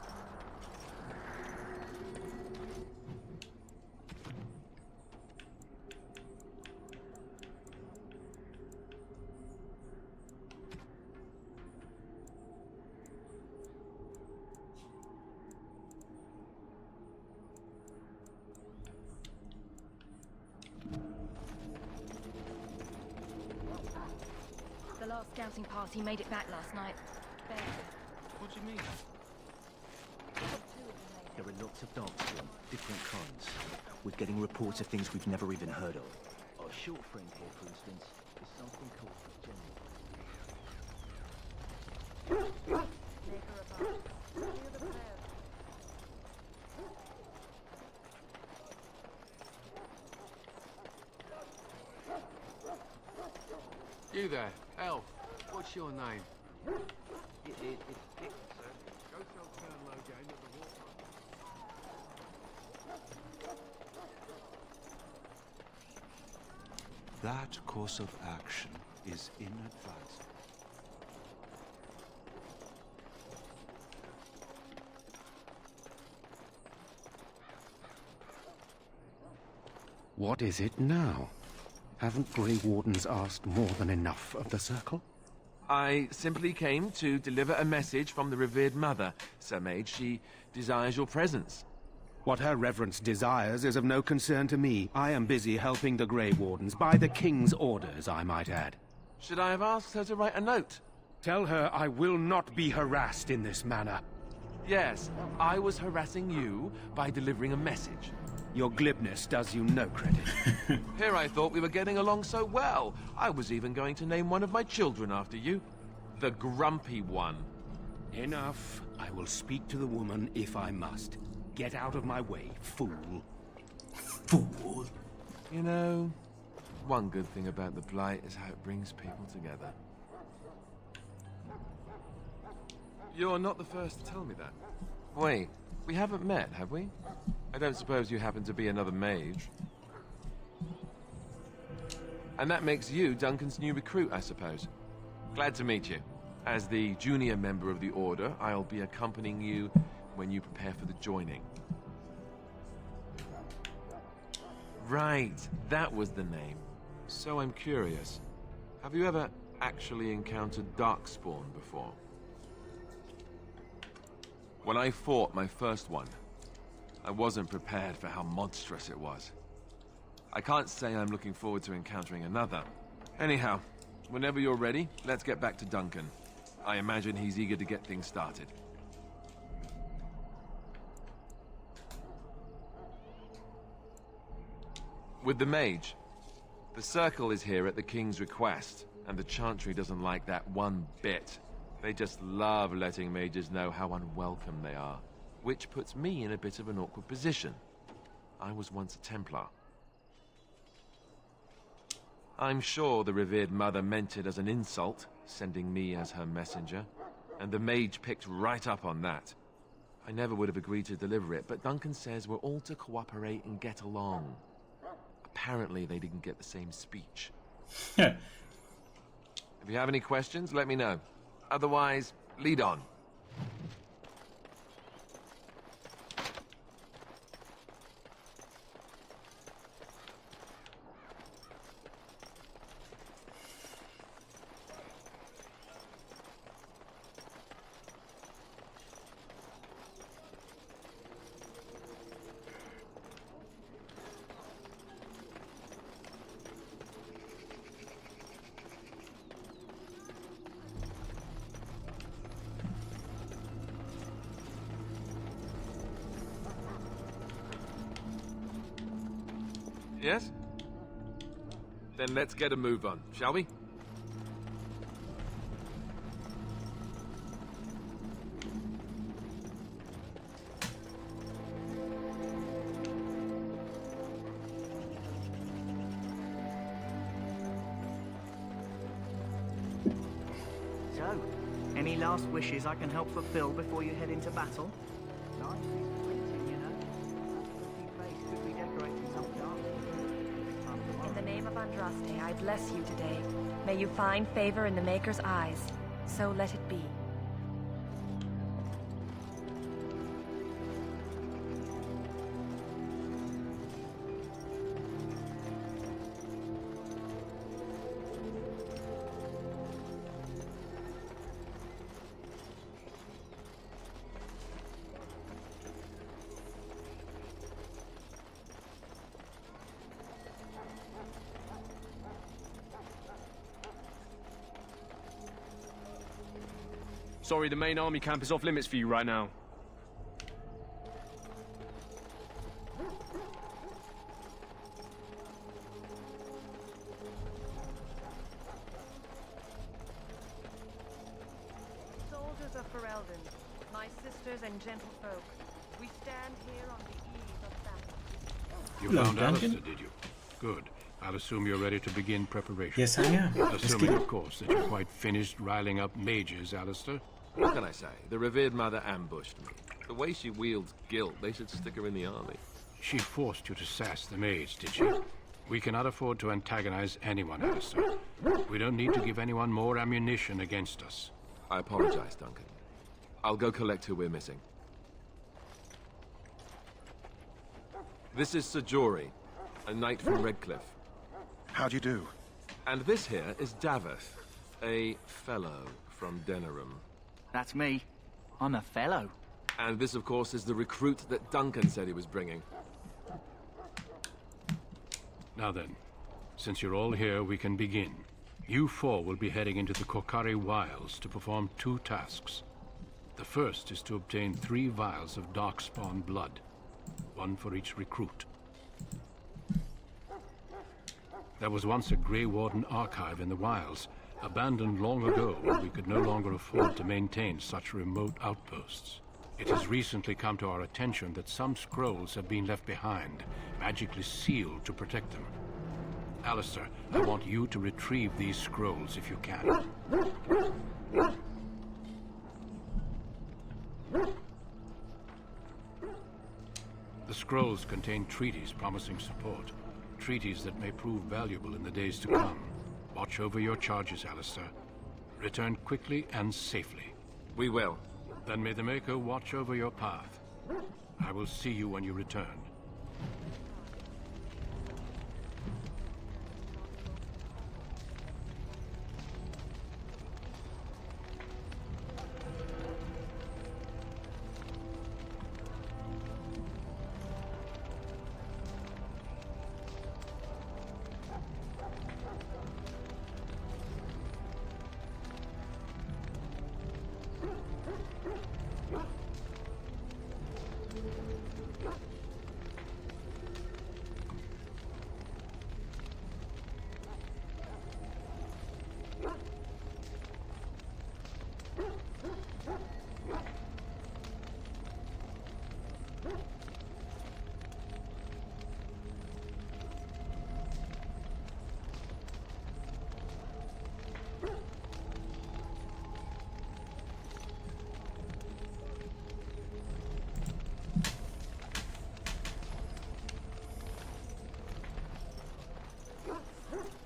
The last scouting party made it back last night. What do you mean? There are lots of darkspawn, different kinds. We're getting reports of things we've never even heard of. Our short friend here, for instance, is something called a general. You there, elf. What's your name? It's Dick, sir. Go tell Colonel Logain that the war... That course of action is inadvisable. What is it now? Haven't Grey Wardens asked more than enough of the Circle? I simply came to deliver a message from the revered mother, Sir Mage. She desires your presence. What her reverence desires is of no concern to me. I am busy helping the Grey Wardens, by the King's orders, I might add. Should I have asked her to write a note? Tell her I will not be harassed in this manner. Yes, I was harassing you by delivering a message. Your glibness does you no credit. Here I thought we were getting along so well. I was even going to name one of my children after you. The Grumpy One. Enough. I will speak to the woman if I must. Get out of my way, fool. Fool? You know, one good thing about the Blight is how it brings people together. You're not the first to tell me that. Wait, we haven't met, have we? I don't suppose you happen to be another mage. And that makes you Duncan's new recruit, I suppose. Glad to meet you. As the junior member of the Order, I'll be accompanying you when you prepare for the joining. Right, that was the name. So I'm curious. Have you ever actually encountered Darkspawn before? When I fought my first one, I wasn't prepared for how monstrous it was. I can't say I'm looking forward to encountering another. Anyhow, whenever you're ready, let's get back to Duncan. I imagine he's eager to get things started. With the mage, the Circle is here at the King's request, and the Chantry doesn't like that one bit. They just love letting mages know how unwelcome they are, which puts me in a bit of an awkward position. I was once a Templar. I'm sure the revered mother meant it as an insult, sending me as her messenger, and the mage picked right up on that. I never would have agreed to deliver it, but Duncan says we're all to cooperate and get along. Apparently they didn't get the same speech. If you have any questions, let me know. Otherwise, lead on. Yes? Then let's get a move on, shall we? So, any last wishes I can help fulfill before you head into battle? Nice printing, you know. Pretty face could be decorating some dark. In the name of Andraste, I bless you today. May you find favor in the Maker's eyes. So let it be. Sorry, the main army camp is off limits for you right now. and gentlefolk. We stand here on the eve of battle. You Hello, found Duncan. Alistair, did you? Good. I'll assume you're ready to begin preparation. Yes, I am. Let's Assuming, get it. of course, that you're quite finished riling up mages, Alistair. What can I say? The revered mother ambushed me. The way she wields guilt, they should stick her in the army. She forced you to sass the mage, did she? We cannot afford to antagonize anyone, Alistair. We don't need to give anyone more ammunition against us. I apologize, Duncan. I'll go collect who we're missing. This is Sir Jory, a knight from Redcliffe. How do you do? And this here is Daveth, a fellow from Denerim. That's me. I'm a fellow. And this, of course, is the recruit that Duncan said he was bringing. Now then, since you're all here, we can begin. You four will be heading into the Korcari Wilds to perform 2 tasks. The first is to obtain 3 vials of Darkspawn blood, 1 for each recruit. There was once a Grey Warden archive in the wilds, abandoned long ago when we could no longer afford to maintain such remote outposts. It has recently come to our attention that some scrolls have been left behind, magically sealed to protect them. Alistair, I want you to retrieve these scrolls if you can. The scrolls contain treaties promising support. Treaties that may prove valuable in the days to come. Watch over your charges, Alistair. Return quickly and safely. We will. Then may the Maker watch over your path. I will see you when you return.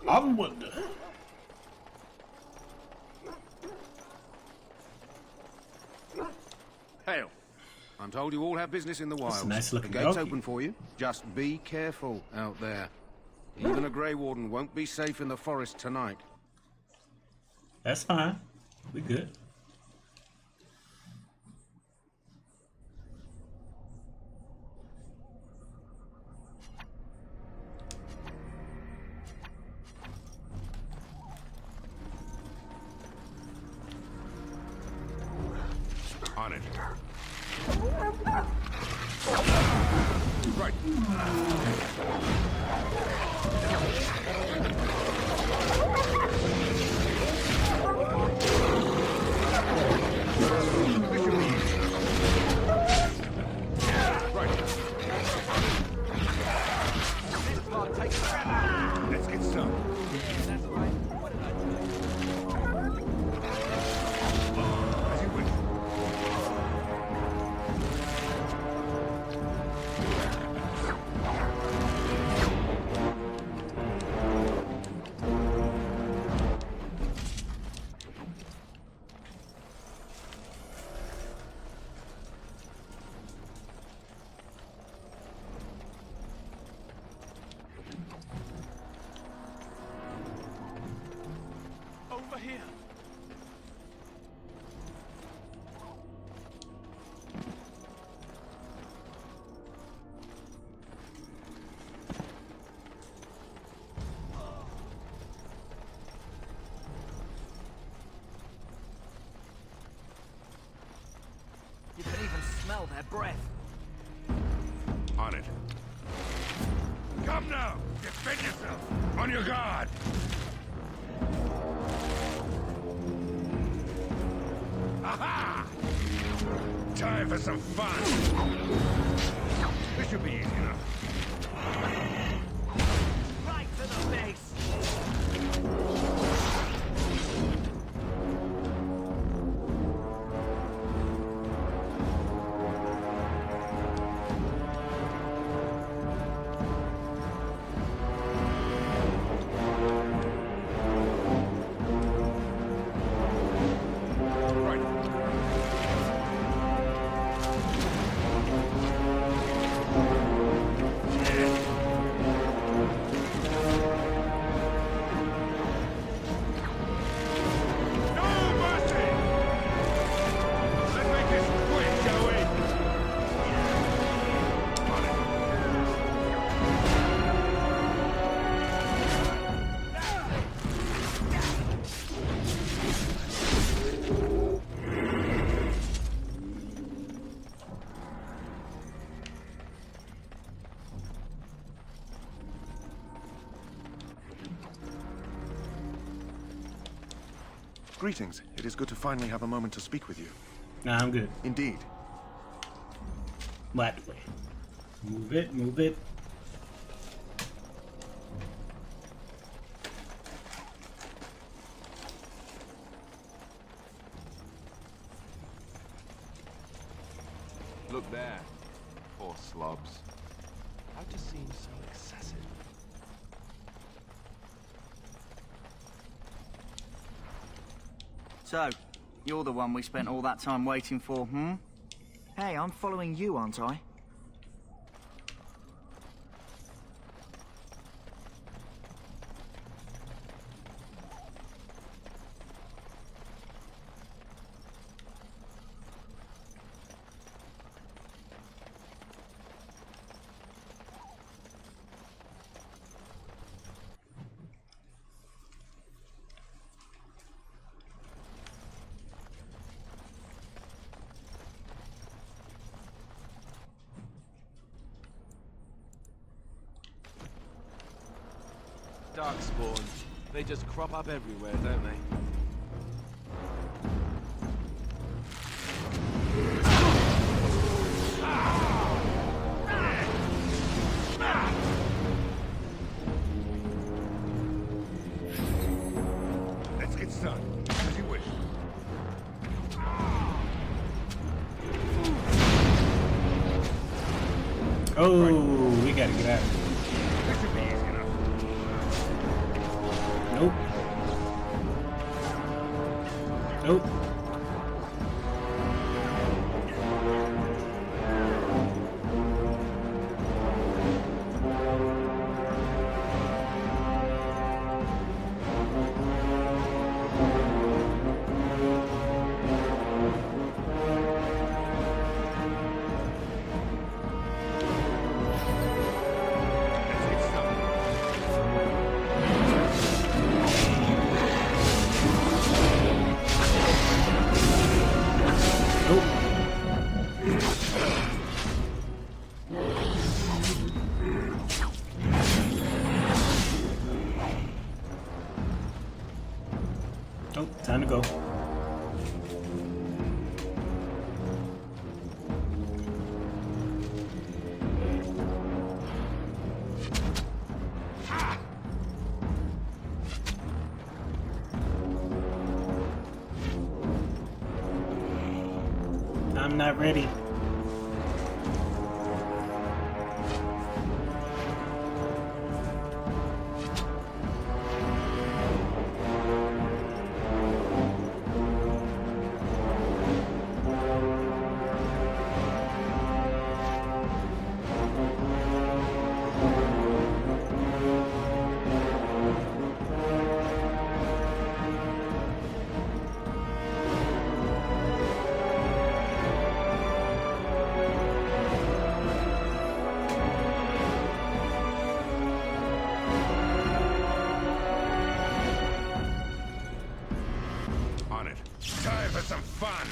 Onward! Hail. I'm told you all have business in the wilds. a nice looking The gate's doggy. open for you. Just be careful out there. Even a Grey Warden won't be safe in the forest tonight. That's fine. We good. On it. Right. Let's get some. That's right. What did I tell you? As you wish. Over here. You can even smell their breath. On it. Come now! Defend yourself! On your guard! Aha! Time for some fun. This should be easy enough. Right to the face. Greetings. It is good to finally have a moment to speak with you. Nah, I'm good. Indeed. That way. Move it, move it. Look there. Poor slobs. How to seem so excessive? So, you're the one we spent all that time waiting for, hmm? Hey, I'm following you, aren't I? Darkspawn. They just crop up everywhere, don't they? Let's get started. As you wish. Oh, we gotta get out of here. This should be easy enough. Nope. Nope. Oh, time to go. I'm not ready. On it. Time for some fun.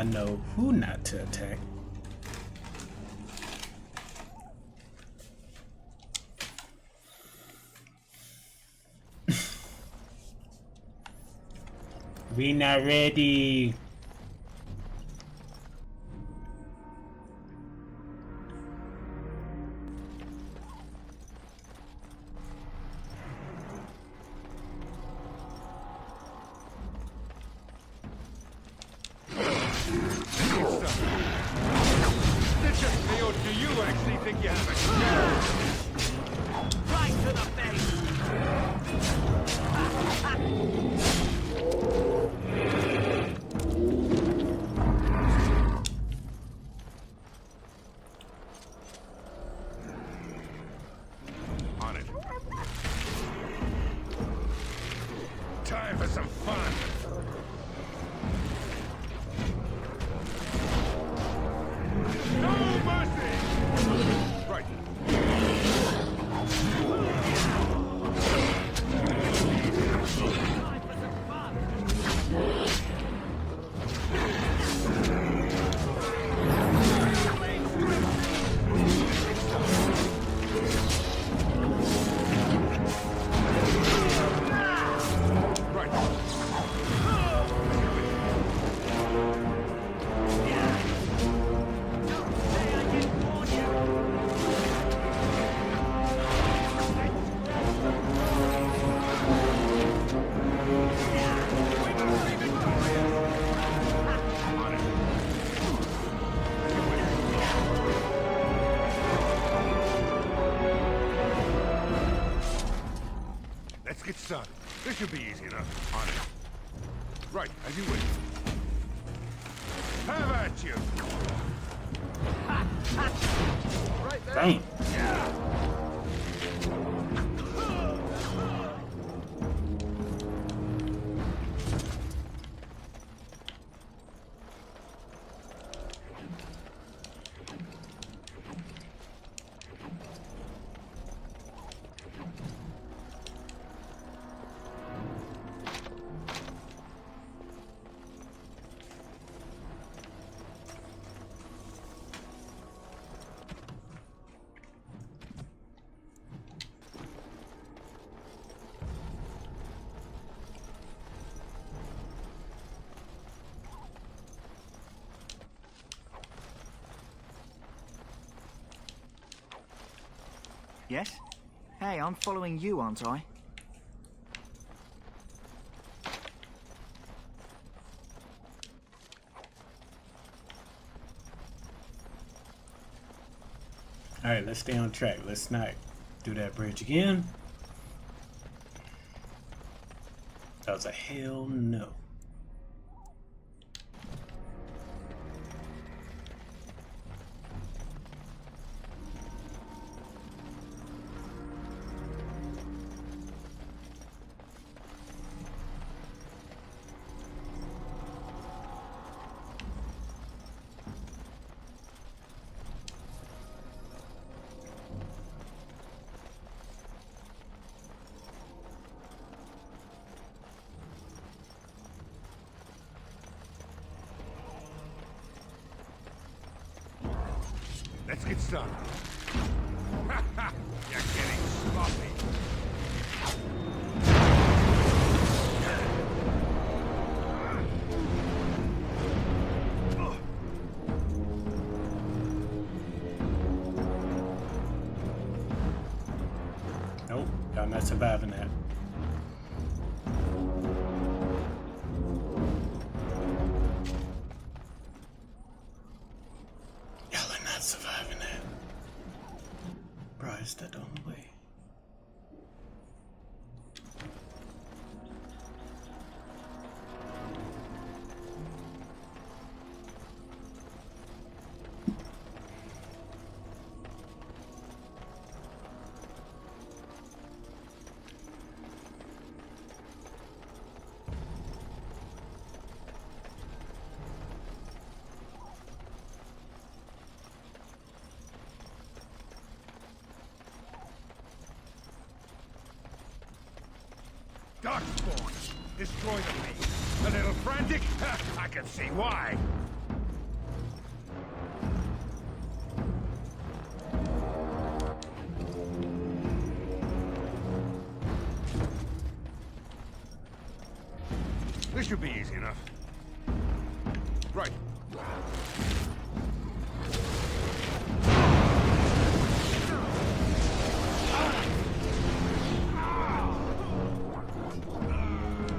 know who not to attack. We not ready. Time for some fun. No mercy! Right. Let's get started. This should be easy enough. On it. Right, as you wish. Have at you! Right there. Dang. Yes? Hey, I'm following you, aren't I? Alright, let's stay on track. Let's not do that bridge again. That was a hell no. Let's get started. Ha ha! You're getting sloppy. Nope, y'all not surviving that. Y'all are not surviving that. Bro, is that the only way? Darkspawn! Destroy the beast. A little frantic? I can see why. This should be easy enough. Right.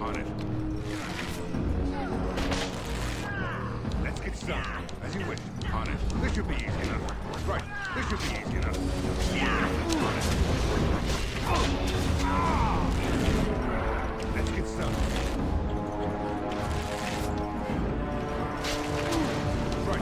On it. Let's get started. As you wish. On it. This should be easy enough. Right. This should be easy enough. On it. Let's get started. Right.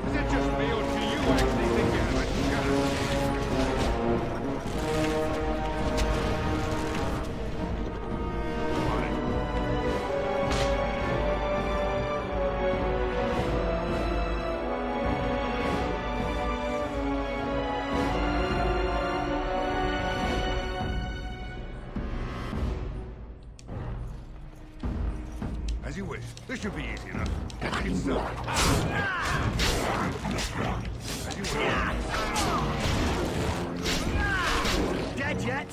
Is that just me or do you actually think you have a As you wish. This should be easy enough. Let's get started. As you wish. Dead yet?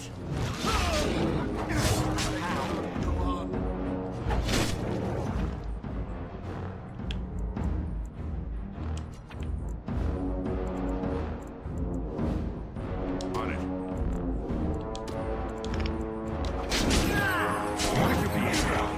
On it. This should be easy enough.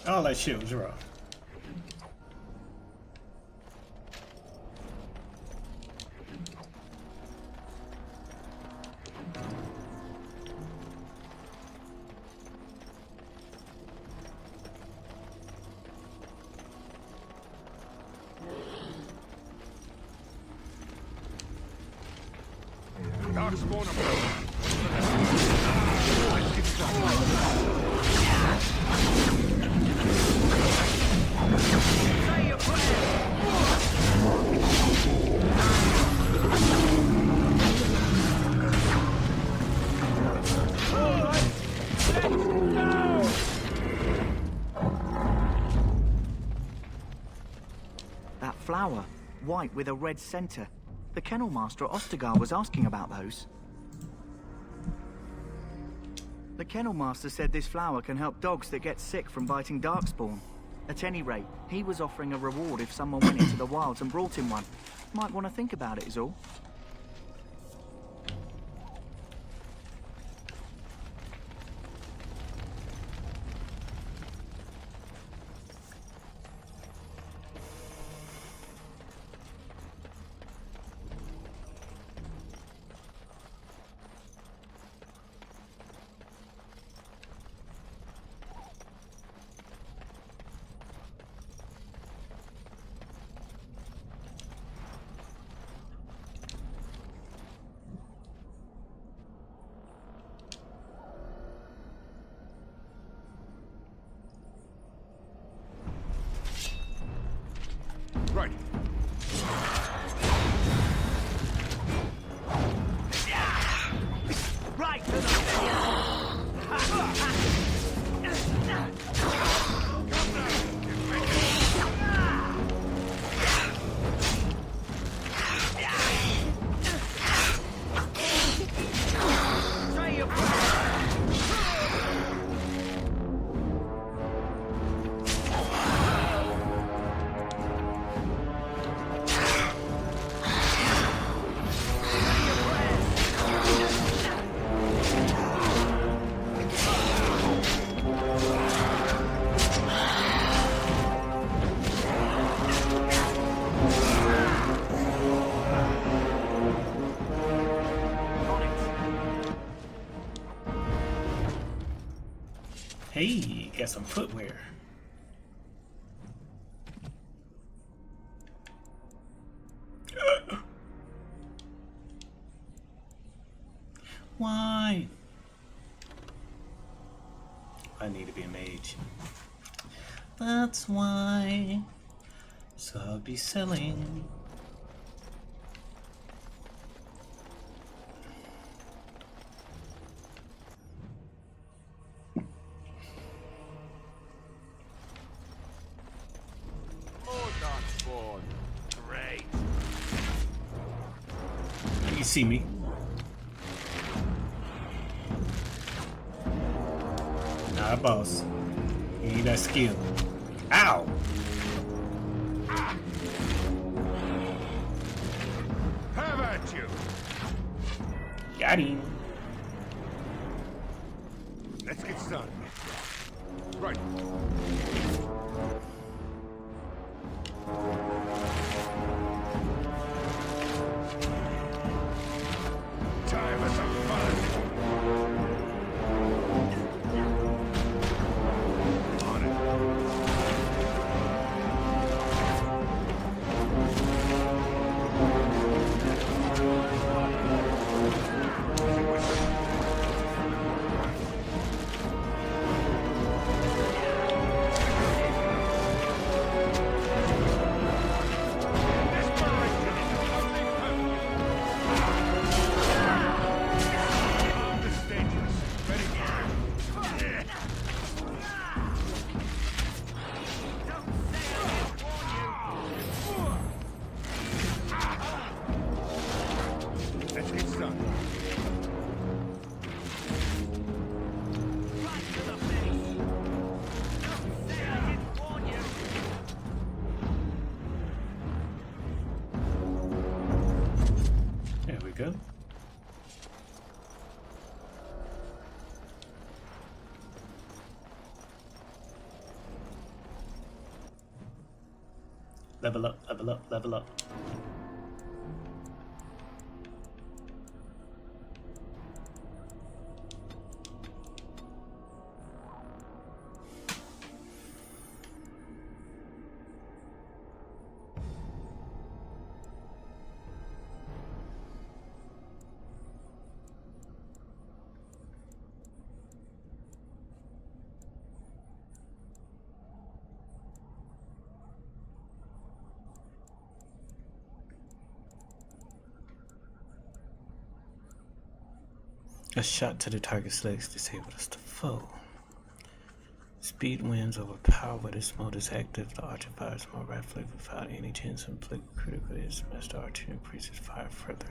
All that shit was rough. Darkspawn approach. That flower, white with a red center. The kennel master at Ostergar was asking about those. The kennel master said this flower can help dogs that get sick from biting darkspawn. At any rate, he was offering a reward if someone went into the wilds and brought him one. Might want to think about it is all. Right. Right to the Say your Hey, got some footwear. why. I need to be a mage. That's why. So I'll be selling. Great. You see me. Nah, boss. You need that skill. Ow! Have at you. Got him. Let's get started. Right. Time for some fun. On it. Let's get started. There we go. Level up, level up, level up. A shot to the target's legs disables the foe. Speed wins over power when this mode is active. The archer fires more rapidly without any chance of inflicting critical hits. Master archer increases fire further.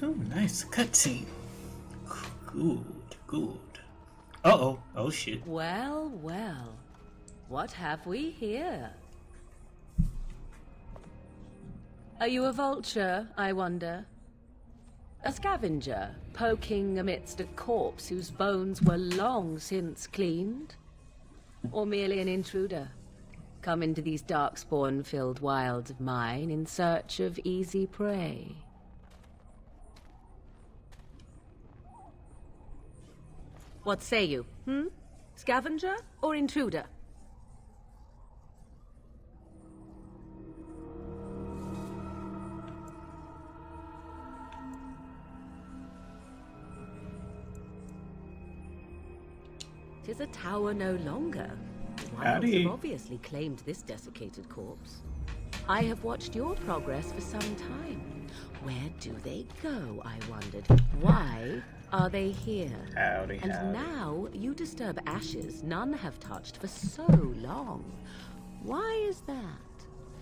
Oh, nice cutscene. Good, good. Uh-oh. Oh, shit. Well, well. What have we here? Are you a vulture, I wonder? A scavenger, poking amidst a corpse whose bones were long since cleaned? Or merely an intruder, come into these darkspawn-filled wilds of mine in search of easy prey? What say you, Scavenger or intruder? 'Tis a tower no longer. The wilds Howdy. have obviously claimed this desiccated corpse. I have watched your progress for some time. Where do they go, I wondered? Why are they here? Howdy, And howdy. now you disturb ashes none have touched for so long. Why is that?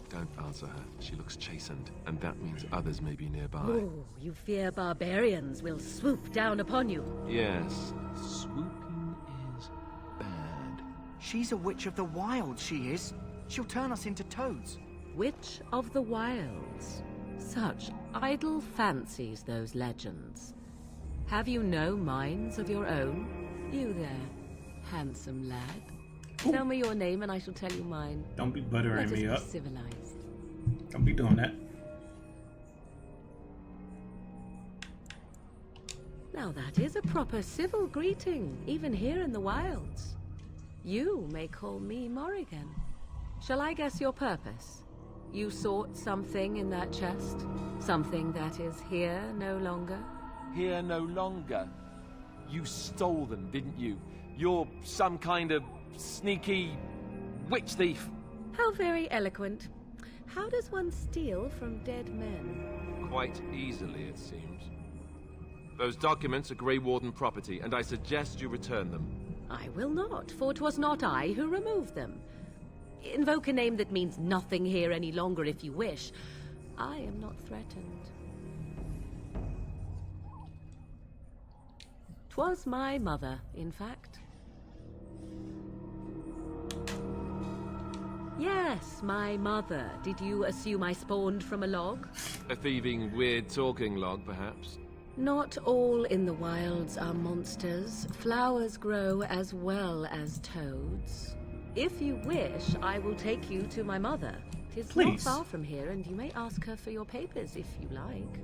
Don't answer her. She looks chastened, and that means others may be nearby. Oh, you fear barbarians will swoop down upon you. Yes, swooping is bad. She's a witch of the wild, she is. She'll turn us into toads. Witch of the Wilds. Such idle fancies, those legends. Have you no minds of your own? You there, handsome lad. Tell me your name and I shall tell you mine. Don't be buttering me Let up. us be civilized. Don't be doing that. Now that is a proper civil greeting, even here in the wilds. You may call me Morrigan. Shall I guess your purpose? You sought something in that chest? Something that is here no longer? Here no longer. You stole them, didn't you? You're some kind of sneaky witch thief. How very eloquent. How does one steal from dead men? Quite easily, it seems. Those documents are Grey Warden property, and I suggest you return them. I will not, for 'twas not I who removed them. Invoke a name that means nothing here any longer if you wish. I am not threatened. 'Twas my mother, in fact. Yes, my mother. Did you assume I spawned from a log? A thieving, weird-talking log, perhaps? Not all in the wilds are monsters. Flowers grow as well as toads. If you wish, I will take you to my mother. 'Tis not Please. far from here, and you may ask her for your papers if you like.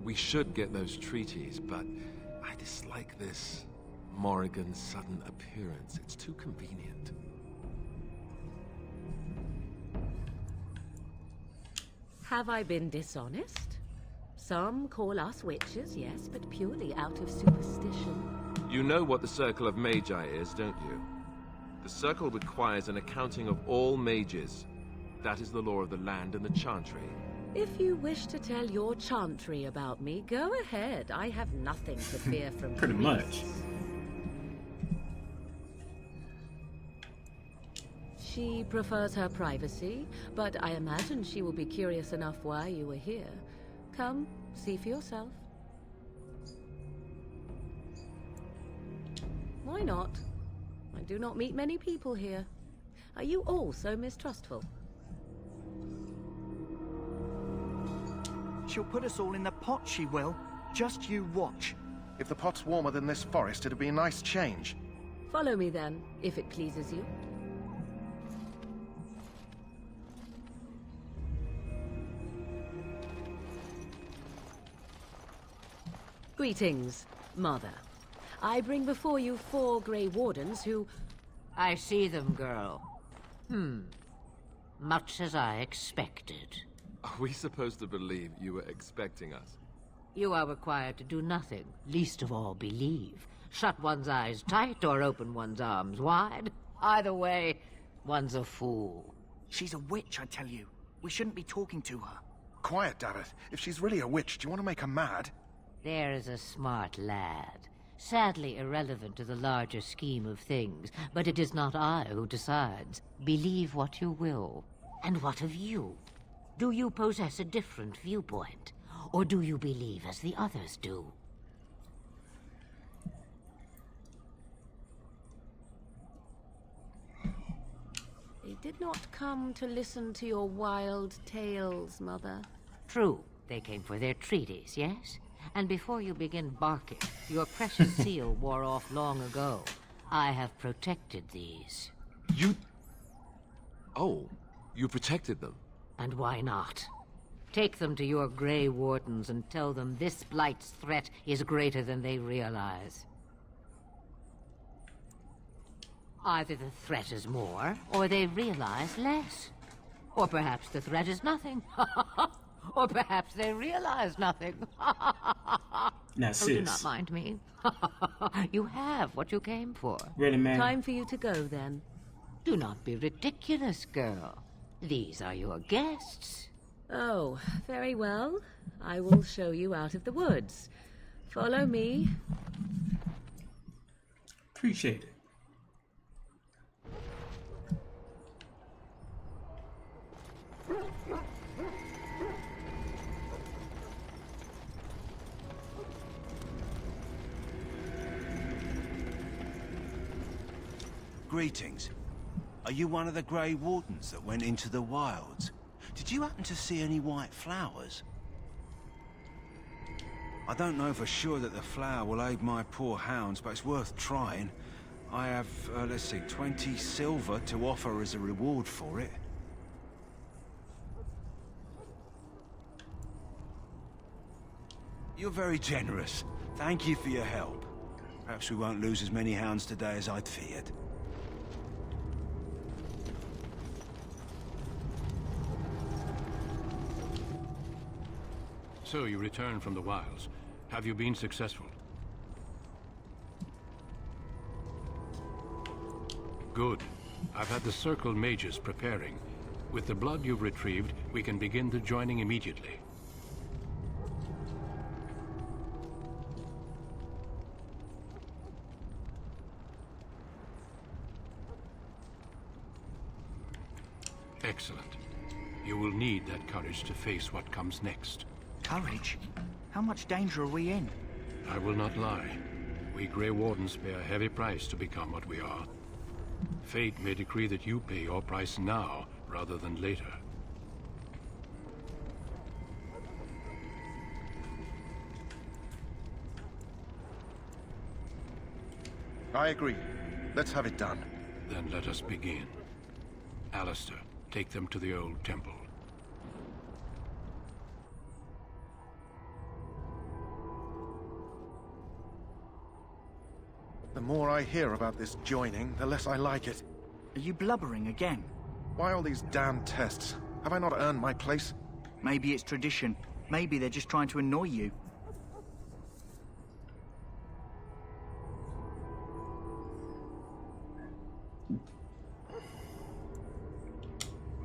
We should get those treaties, but I dislike this Morrigan's sudden appearance. It's too convenient. Have I been dishonest? Some call us witches, yes, but purely out of superstition. You know what the Circle of Magi is, don't you? The Circle requires an accounting of all mages. That is the law of the land and the Chantry. If you wish to tell your chantry about me, go ahead. I have nothing to fear from Pretty much. priests. She prefers her privacy, but I imagine she will be curious enough why you were here. Come, see for yourself. Why not? I do not meet many people here. Are you all so mistrustful? She'll put us all in the pot, she will. Just you watch. If the pot's warmer than this forest, it'd be a nice change. Follow me then, if it pleases you. Greetings, Mother. I bring before you 4 Grey Wardens who... I see them, girl. Much as I expected. Are we supposed to believe you were expecting us? You are required to do nothing, least of all believe. Shut one's eyes tight or open one's arms wide. Either way, one's a fool. She's a witch, I tell you. We shouldn't be talking to her. Quiet, Dareth. If she's really a witch, do you want to make her mad? There is a smart lad. Sadly irrelevant to the larger scheme of things, but it is not I who decides. Believe what you will. And what of you? Do you possess a different viewpoint? Or do you believe as the others do? They did not come to listen to your wild tales, Mother. True, they came for their treaties, yes? And before you begin barking, your precious seal wore off long ago. I have protected these. You... Oh, you protected them. And why not? Take them to your Grey Wardens and tell them this Blight's threat is greater than they realize. Either the threat is more, or they realize less. Or perhaps the threat is nothing. Or perhaps they realize nothing. Now, Oh, sis. do not mind me. You have what you came for. Really, man? Time for you to go, then. Do not be ridiculous, girl. These are your guests. Oh, very well. I will show you out of the woods. Follow me. Appreciate it. Greetings. Are you one of the Grey Wardens that went into the wilds? Did you happen to see any white flowers? I don't know for sure that the flower will aid my poor hounds, but it's worth trying. I have, let's see, 20 silver to offer as a reward for it. You're very generous. Thank you for your help. Perhaps we won't lose as many hounds today as I'd feared. So you return from the wilds. Have you been successful? Good. I've had the Circle mages preparing. With the blood you've retrieved, we can begin the joining immediately. Excellent. You will need that courage to face what comes next. Courage? How much danger are we in? I will not lie. We Grey Wardens pay a heavy price to become what we are. Fate may decree that you pay your price now, rather than later. I agree. Let's have it done. Then let us begin. Alistair, take them to the old temple. The more I hear about this joining, the less I like it. Are you blubbering again? Why all these damn tests? Have I not earned my place? Maybe it's tradition. Maybe they're just trying to annoy you.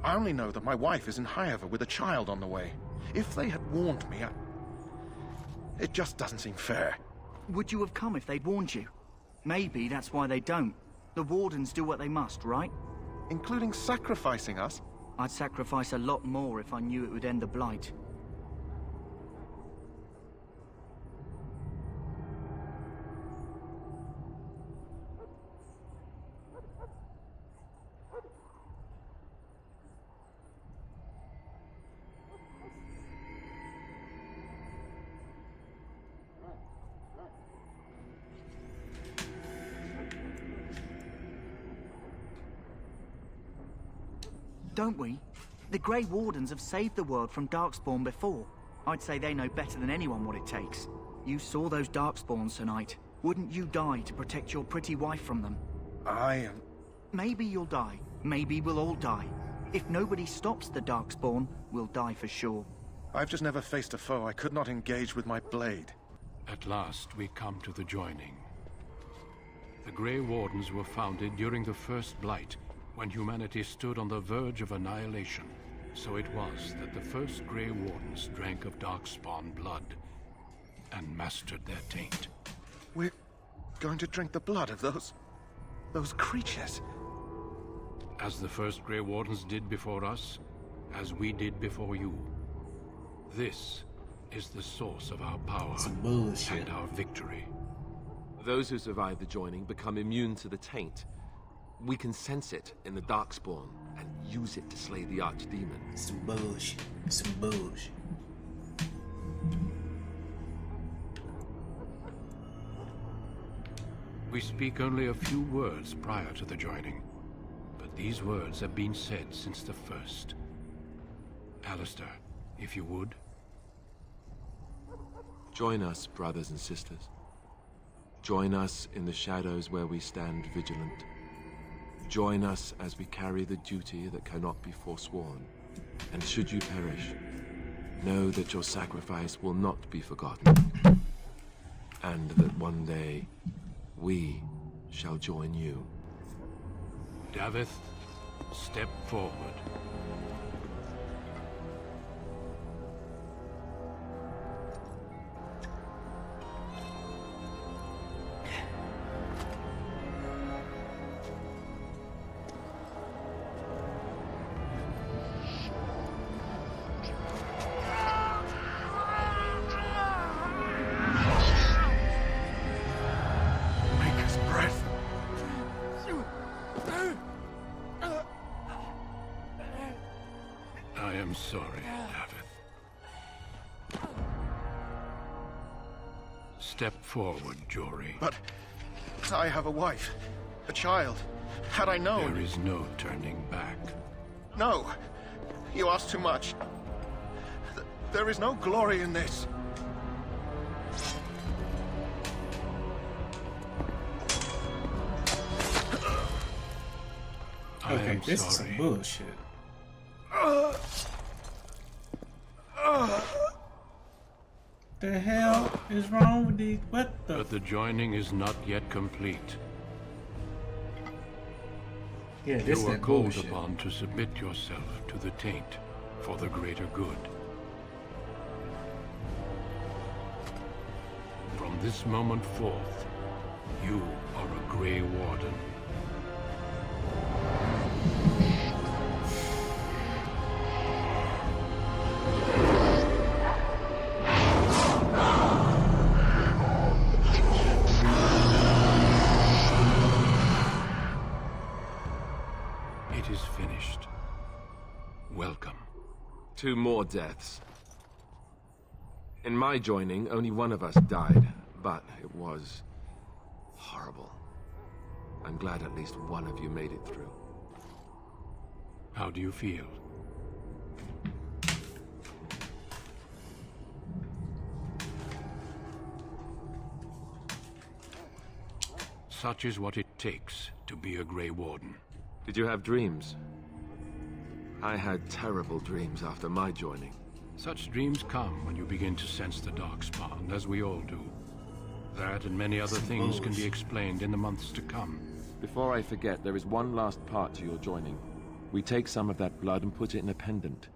I only know that my wife is in Highever with a child on the way. If they had warned me, it just doesn't seem fair. Would you have come if they'd warned you? Maybe that's why they don't. The Wardens do what they must, right? Including sacrificing us? I'd sacrifice a lot more if I knew it would end the Blight. Don't we? The Grey Wardens have saved the world from Darkspawn before. I'd say they know better than anyone what it takes. You saw those Darkspawns tonight. Wouldn't you die to protect your pretty wife from them? I am... Maybe you'll die. Maybe we'll all die. If nobody stops the Darkspawn, we'll die for sure. I've just never faced a foe I could not engage with my blade. At last, we come to the joining. The Grey Wardens were founded during the First Blight, when humanity stood on the verge of annihilation. So it was that the first Grey Wardens drank of Darkspawn blood and mastered their taint. We're going to drink the blood of those creatures. As the first Grey Wardens did before us, as we did before you. This is the source of our power and our victory. Those who survive the joining become immune to the taint. We can sense it in the Darkspawn and use it to slay the Archdemon. Some bullshit. Some bullshit. We speak only a few words prior to the joining, but these words have been said since the first. Alistair, if you would. Join us, brothers and sisters. Join us in the shadows where we stand vigilant. Join us as we carry the duty that cannot be forsworn. And should you perish, Know that your sacrifice will not be forgotten. And that one day, we shall join you. Davith, step forward. I am sorry, Davith. Step forward, Jory. But I have a wife, a child. Had I known... There is no turning back. No! You ask too much. There is no glory in this. Okay, this is some bullshit. The hell is wrong with these? What the? But the joining is not yet complete. Yeah, this you are that called bullshit. upon to submit yourself to the taint for the greater good. From this moment forth, you are a Grey Warden. It is finished. Welcome. 2 more deaths. In my joining, only one of us died, but it was horrible. I'm glad at least one of you made it through. How do you feel? Such is what it takes to be a Grey Warden. Did you have dreams? I had terrible dreams after my joining. Such dreams come when you begin to sense the Darkspawn, as we all do. That and many other things can be explained in the months to come. Before I forget, there is one last part to your joining. We take some of that blood and put it in a pendant.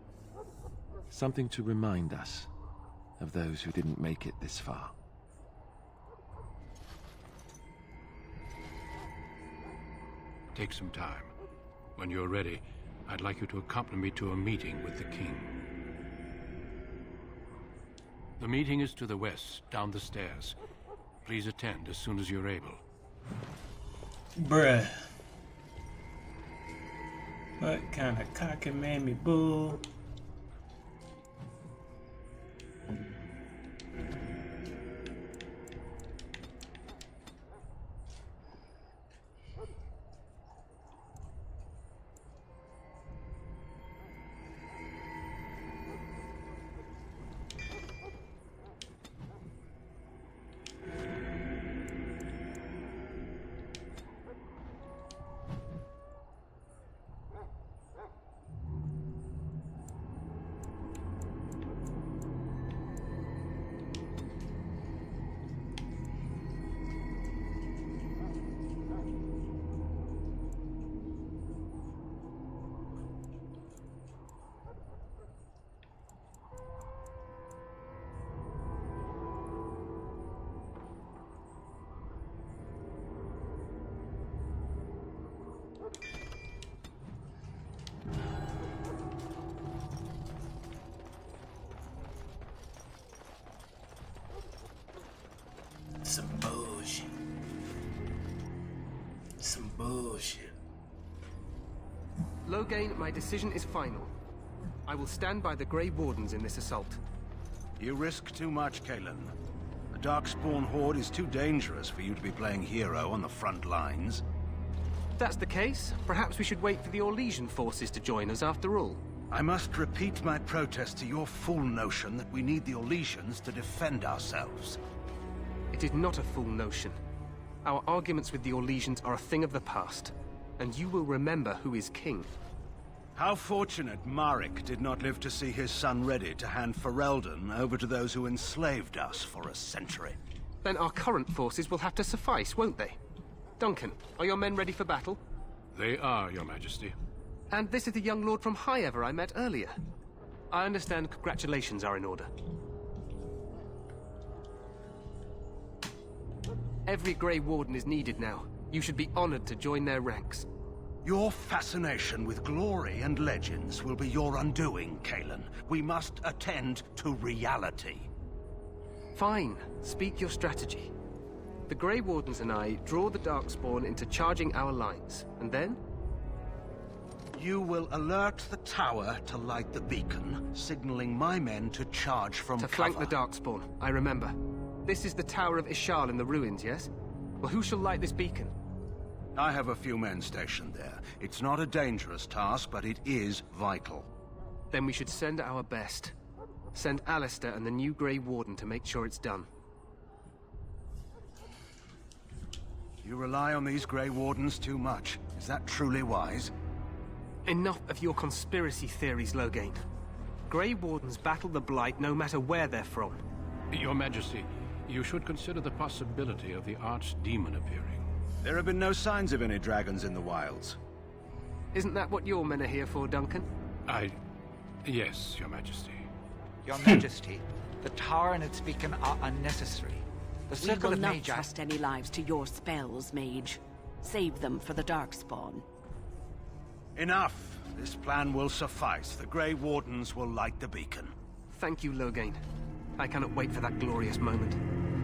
Something to remind us of those who didn't make it this far. Take some time. When you're ready, I'd like you to accompany me to a meeting with the king. The meeting is to the west, down the stairs. Please attend as soon as you're able. Bruh. What kind of cockamamie bull? Some bullshit. Some bullshit. Loghain, my decision is final. I will stand by the Grey Wardens in this assault. You risk too much, Kalen. The Darkspawn Horde is too dangerous for you to be playing hero on the front lines. If that's the case, perhaps we should wait for the Orlesian forces to join us after all. I must repeat my protest to your fool notion that we need the Orlesians to defend ourselves. It is not a fool notion. Our arguments with the Orlesians are a thing of the past, and you will remember who is king. How fortunate Marek did not live to see his son ready to hand Ferelden over to those who enslaved us for a century. Then our current forces will have to suffice, won't they? Duncan, are your men ready for battle? They are, Your Majesty. And this is the young lord from Highever I met earlier. I understand congratulations are in order. Every Grey Warden is needed now. You should be honored to join their ranks. Your fascination with glory and legends will be your undoing, Kalen. We must attend to reality. Fine. Speak your strategy. The Grey Wardens and I draw the Darkspawn into charging our lines, and then? You will alert the tower to light the beacon, signaling my men to charge from To cover. flank the Darkspawn, I remember. This is the Tower of Ishal in the ruins, yes? Well, who shall light this beacon? I have a few men stationed there. It's not a dangerous task, but it is vital. Then we should send our best. Send Alistair and the new Grey Warden to make sure it's done. You rely on these Grey Wardens too much. Is that truly wise? Enough of your conspiracy theories, Loghain. Grey Wardens battle the Blight no matter where they're from. Your Majesty, you should consider the possibility of the Archdemon appearing. There have been no signs of any dragons in the wilds. Isn't that what your men are here for, Duncan? Yes, Your Majesty. Your Majesty, the tower and its beacon are unnecessary. The We circle will of not Magi... trust any lives to your spells, Mage. Save them for the Darkspawn. Enough! This plan will suffice. The Grey Wardens will light the beacon. Thank you, Loghain. I cannot wait for that glorious moment.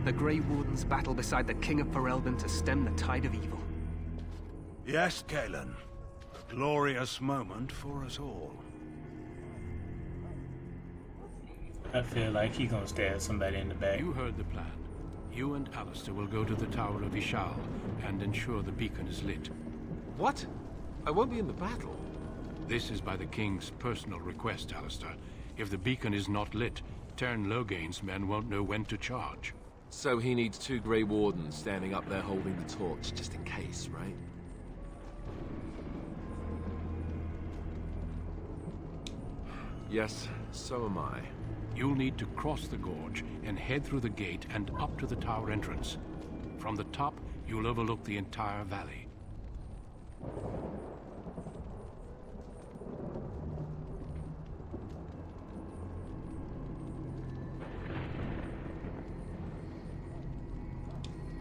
The Grey Wardens battle beside the King of Ferelden to stem the tide of evil. Yes, Kalen. A glorious moment for us all. I feel like he gonna stab somebody in the back. You heard the plan. You and Alistair will go to the Tower of Ishal and ensure the beacon is lit. What? I won't be in the battle. This is by the King's personal request, Alistair. If the beacon is not lit, Tern Loghain's men won't know when to charge. So he needs 2 Grey Wardens standing up there holding the torch, just in case, right? Yes, so am I. You'll need to cross the gorge and head through the gate and up to the tower entrance. From the top, you'll overlook the entire valley.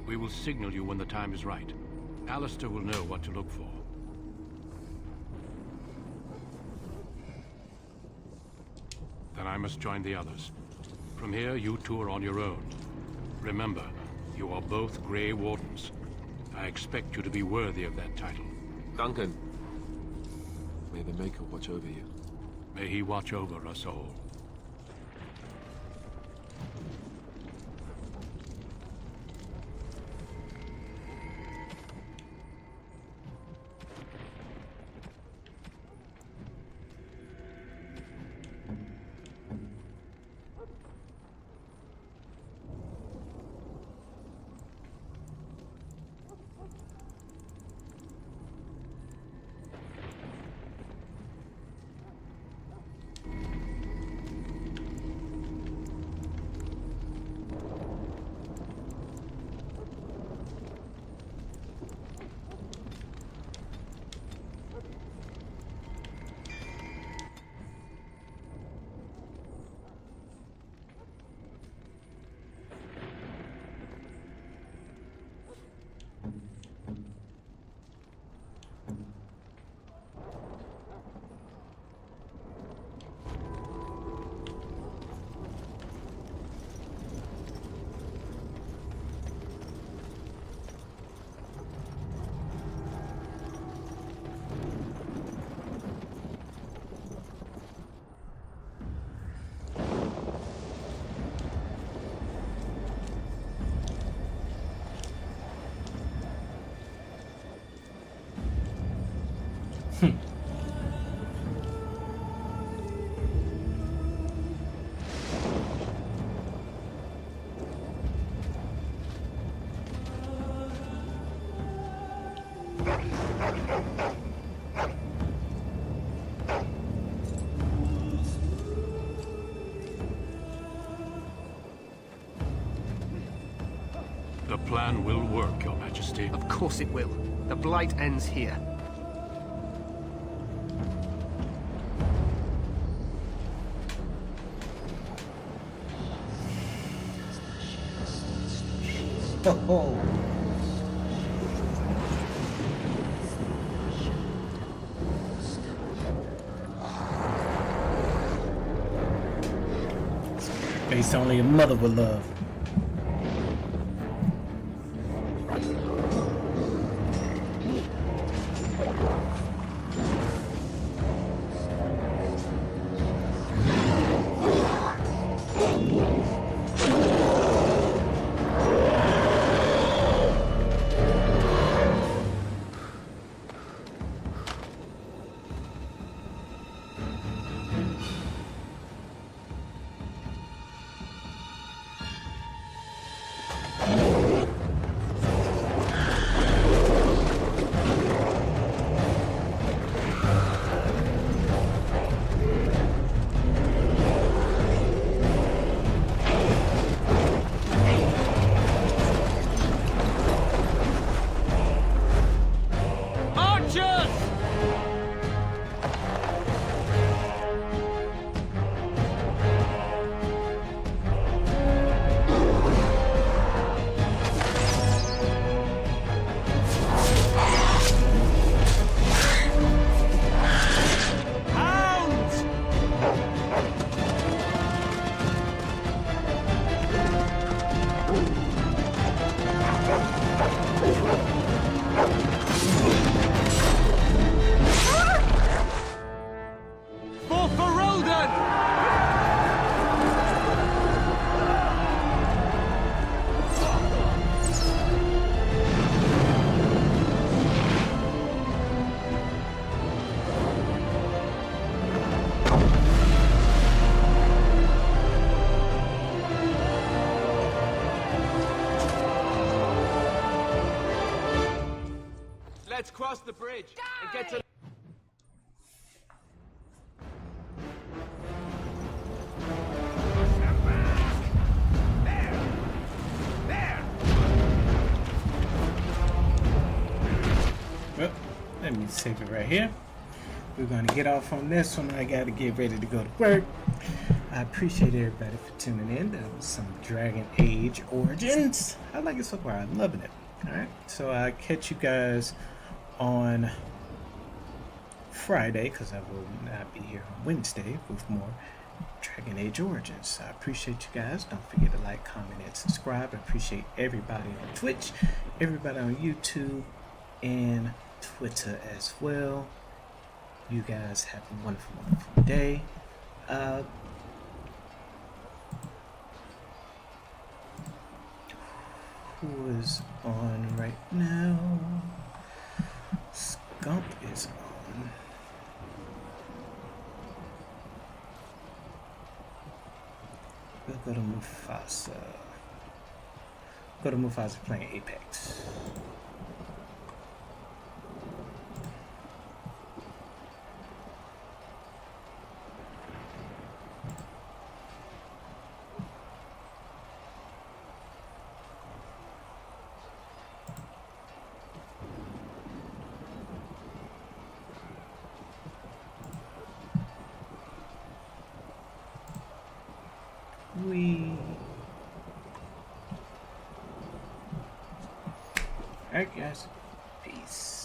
We will signal you when the time is right. Alistair will know what to look for. Then I must join the others. From here, you two are on your own. Remember, you are both Grey Wardens. I expect you to be worthy of that title. Duncan, may the Maker watch over you. May he watch over us all. Majesty. Of course it will. The blight ends here. Oh. Face only a mother would love. Let's cross the bridge and get to... Well, let me save it right here. We're going to get off on this one. I got to get ready to go to work. I appreciate everybody for tuning in. That was some Dragon Age Origins. I like it so far. I'm loving it. Alright, so I'll catch you guys on Friday, because I will not be here on Wednesday with more Dragon Age Origins. I appreciate you guys. Don't forget to like, comment, and subscribe. I appreciate everybody on Twitch, everybody on YouTube, and Twitter as well. You guys have a wonderful, wonderful day. Who is on right now? Scump is on. We'll go to Mufasa. Go to Mufasa playing Apex. Alright guys, peace.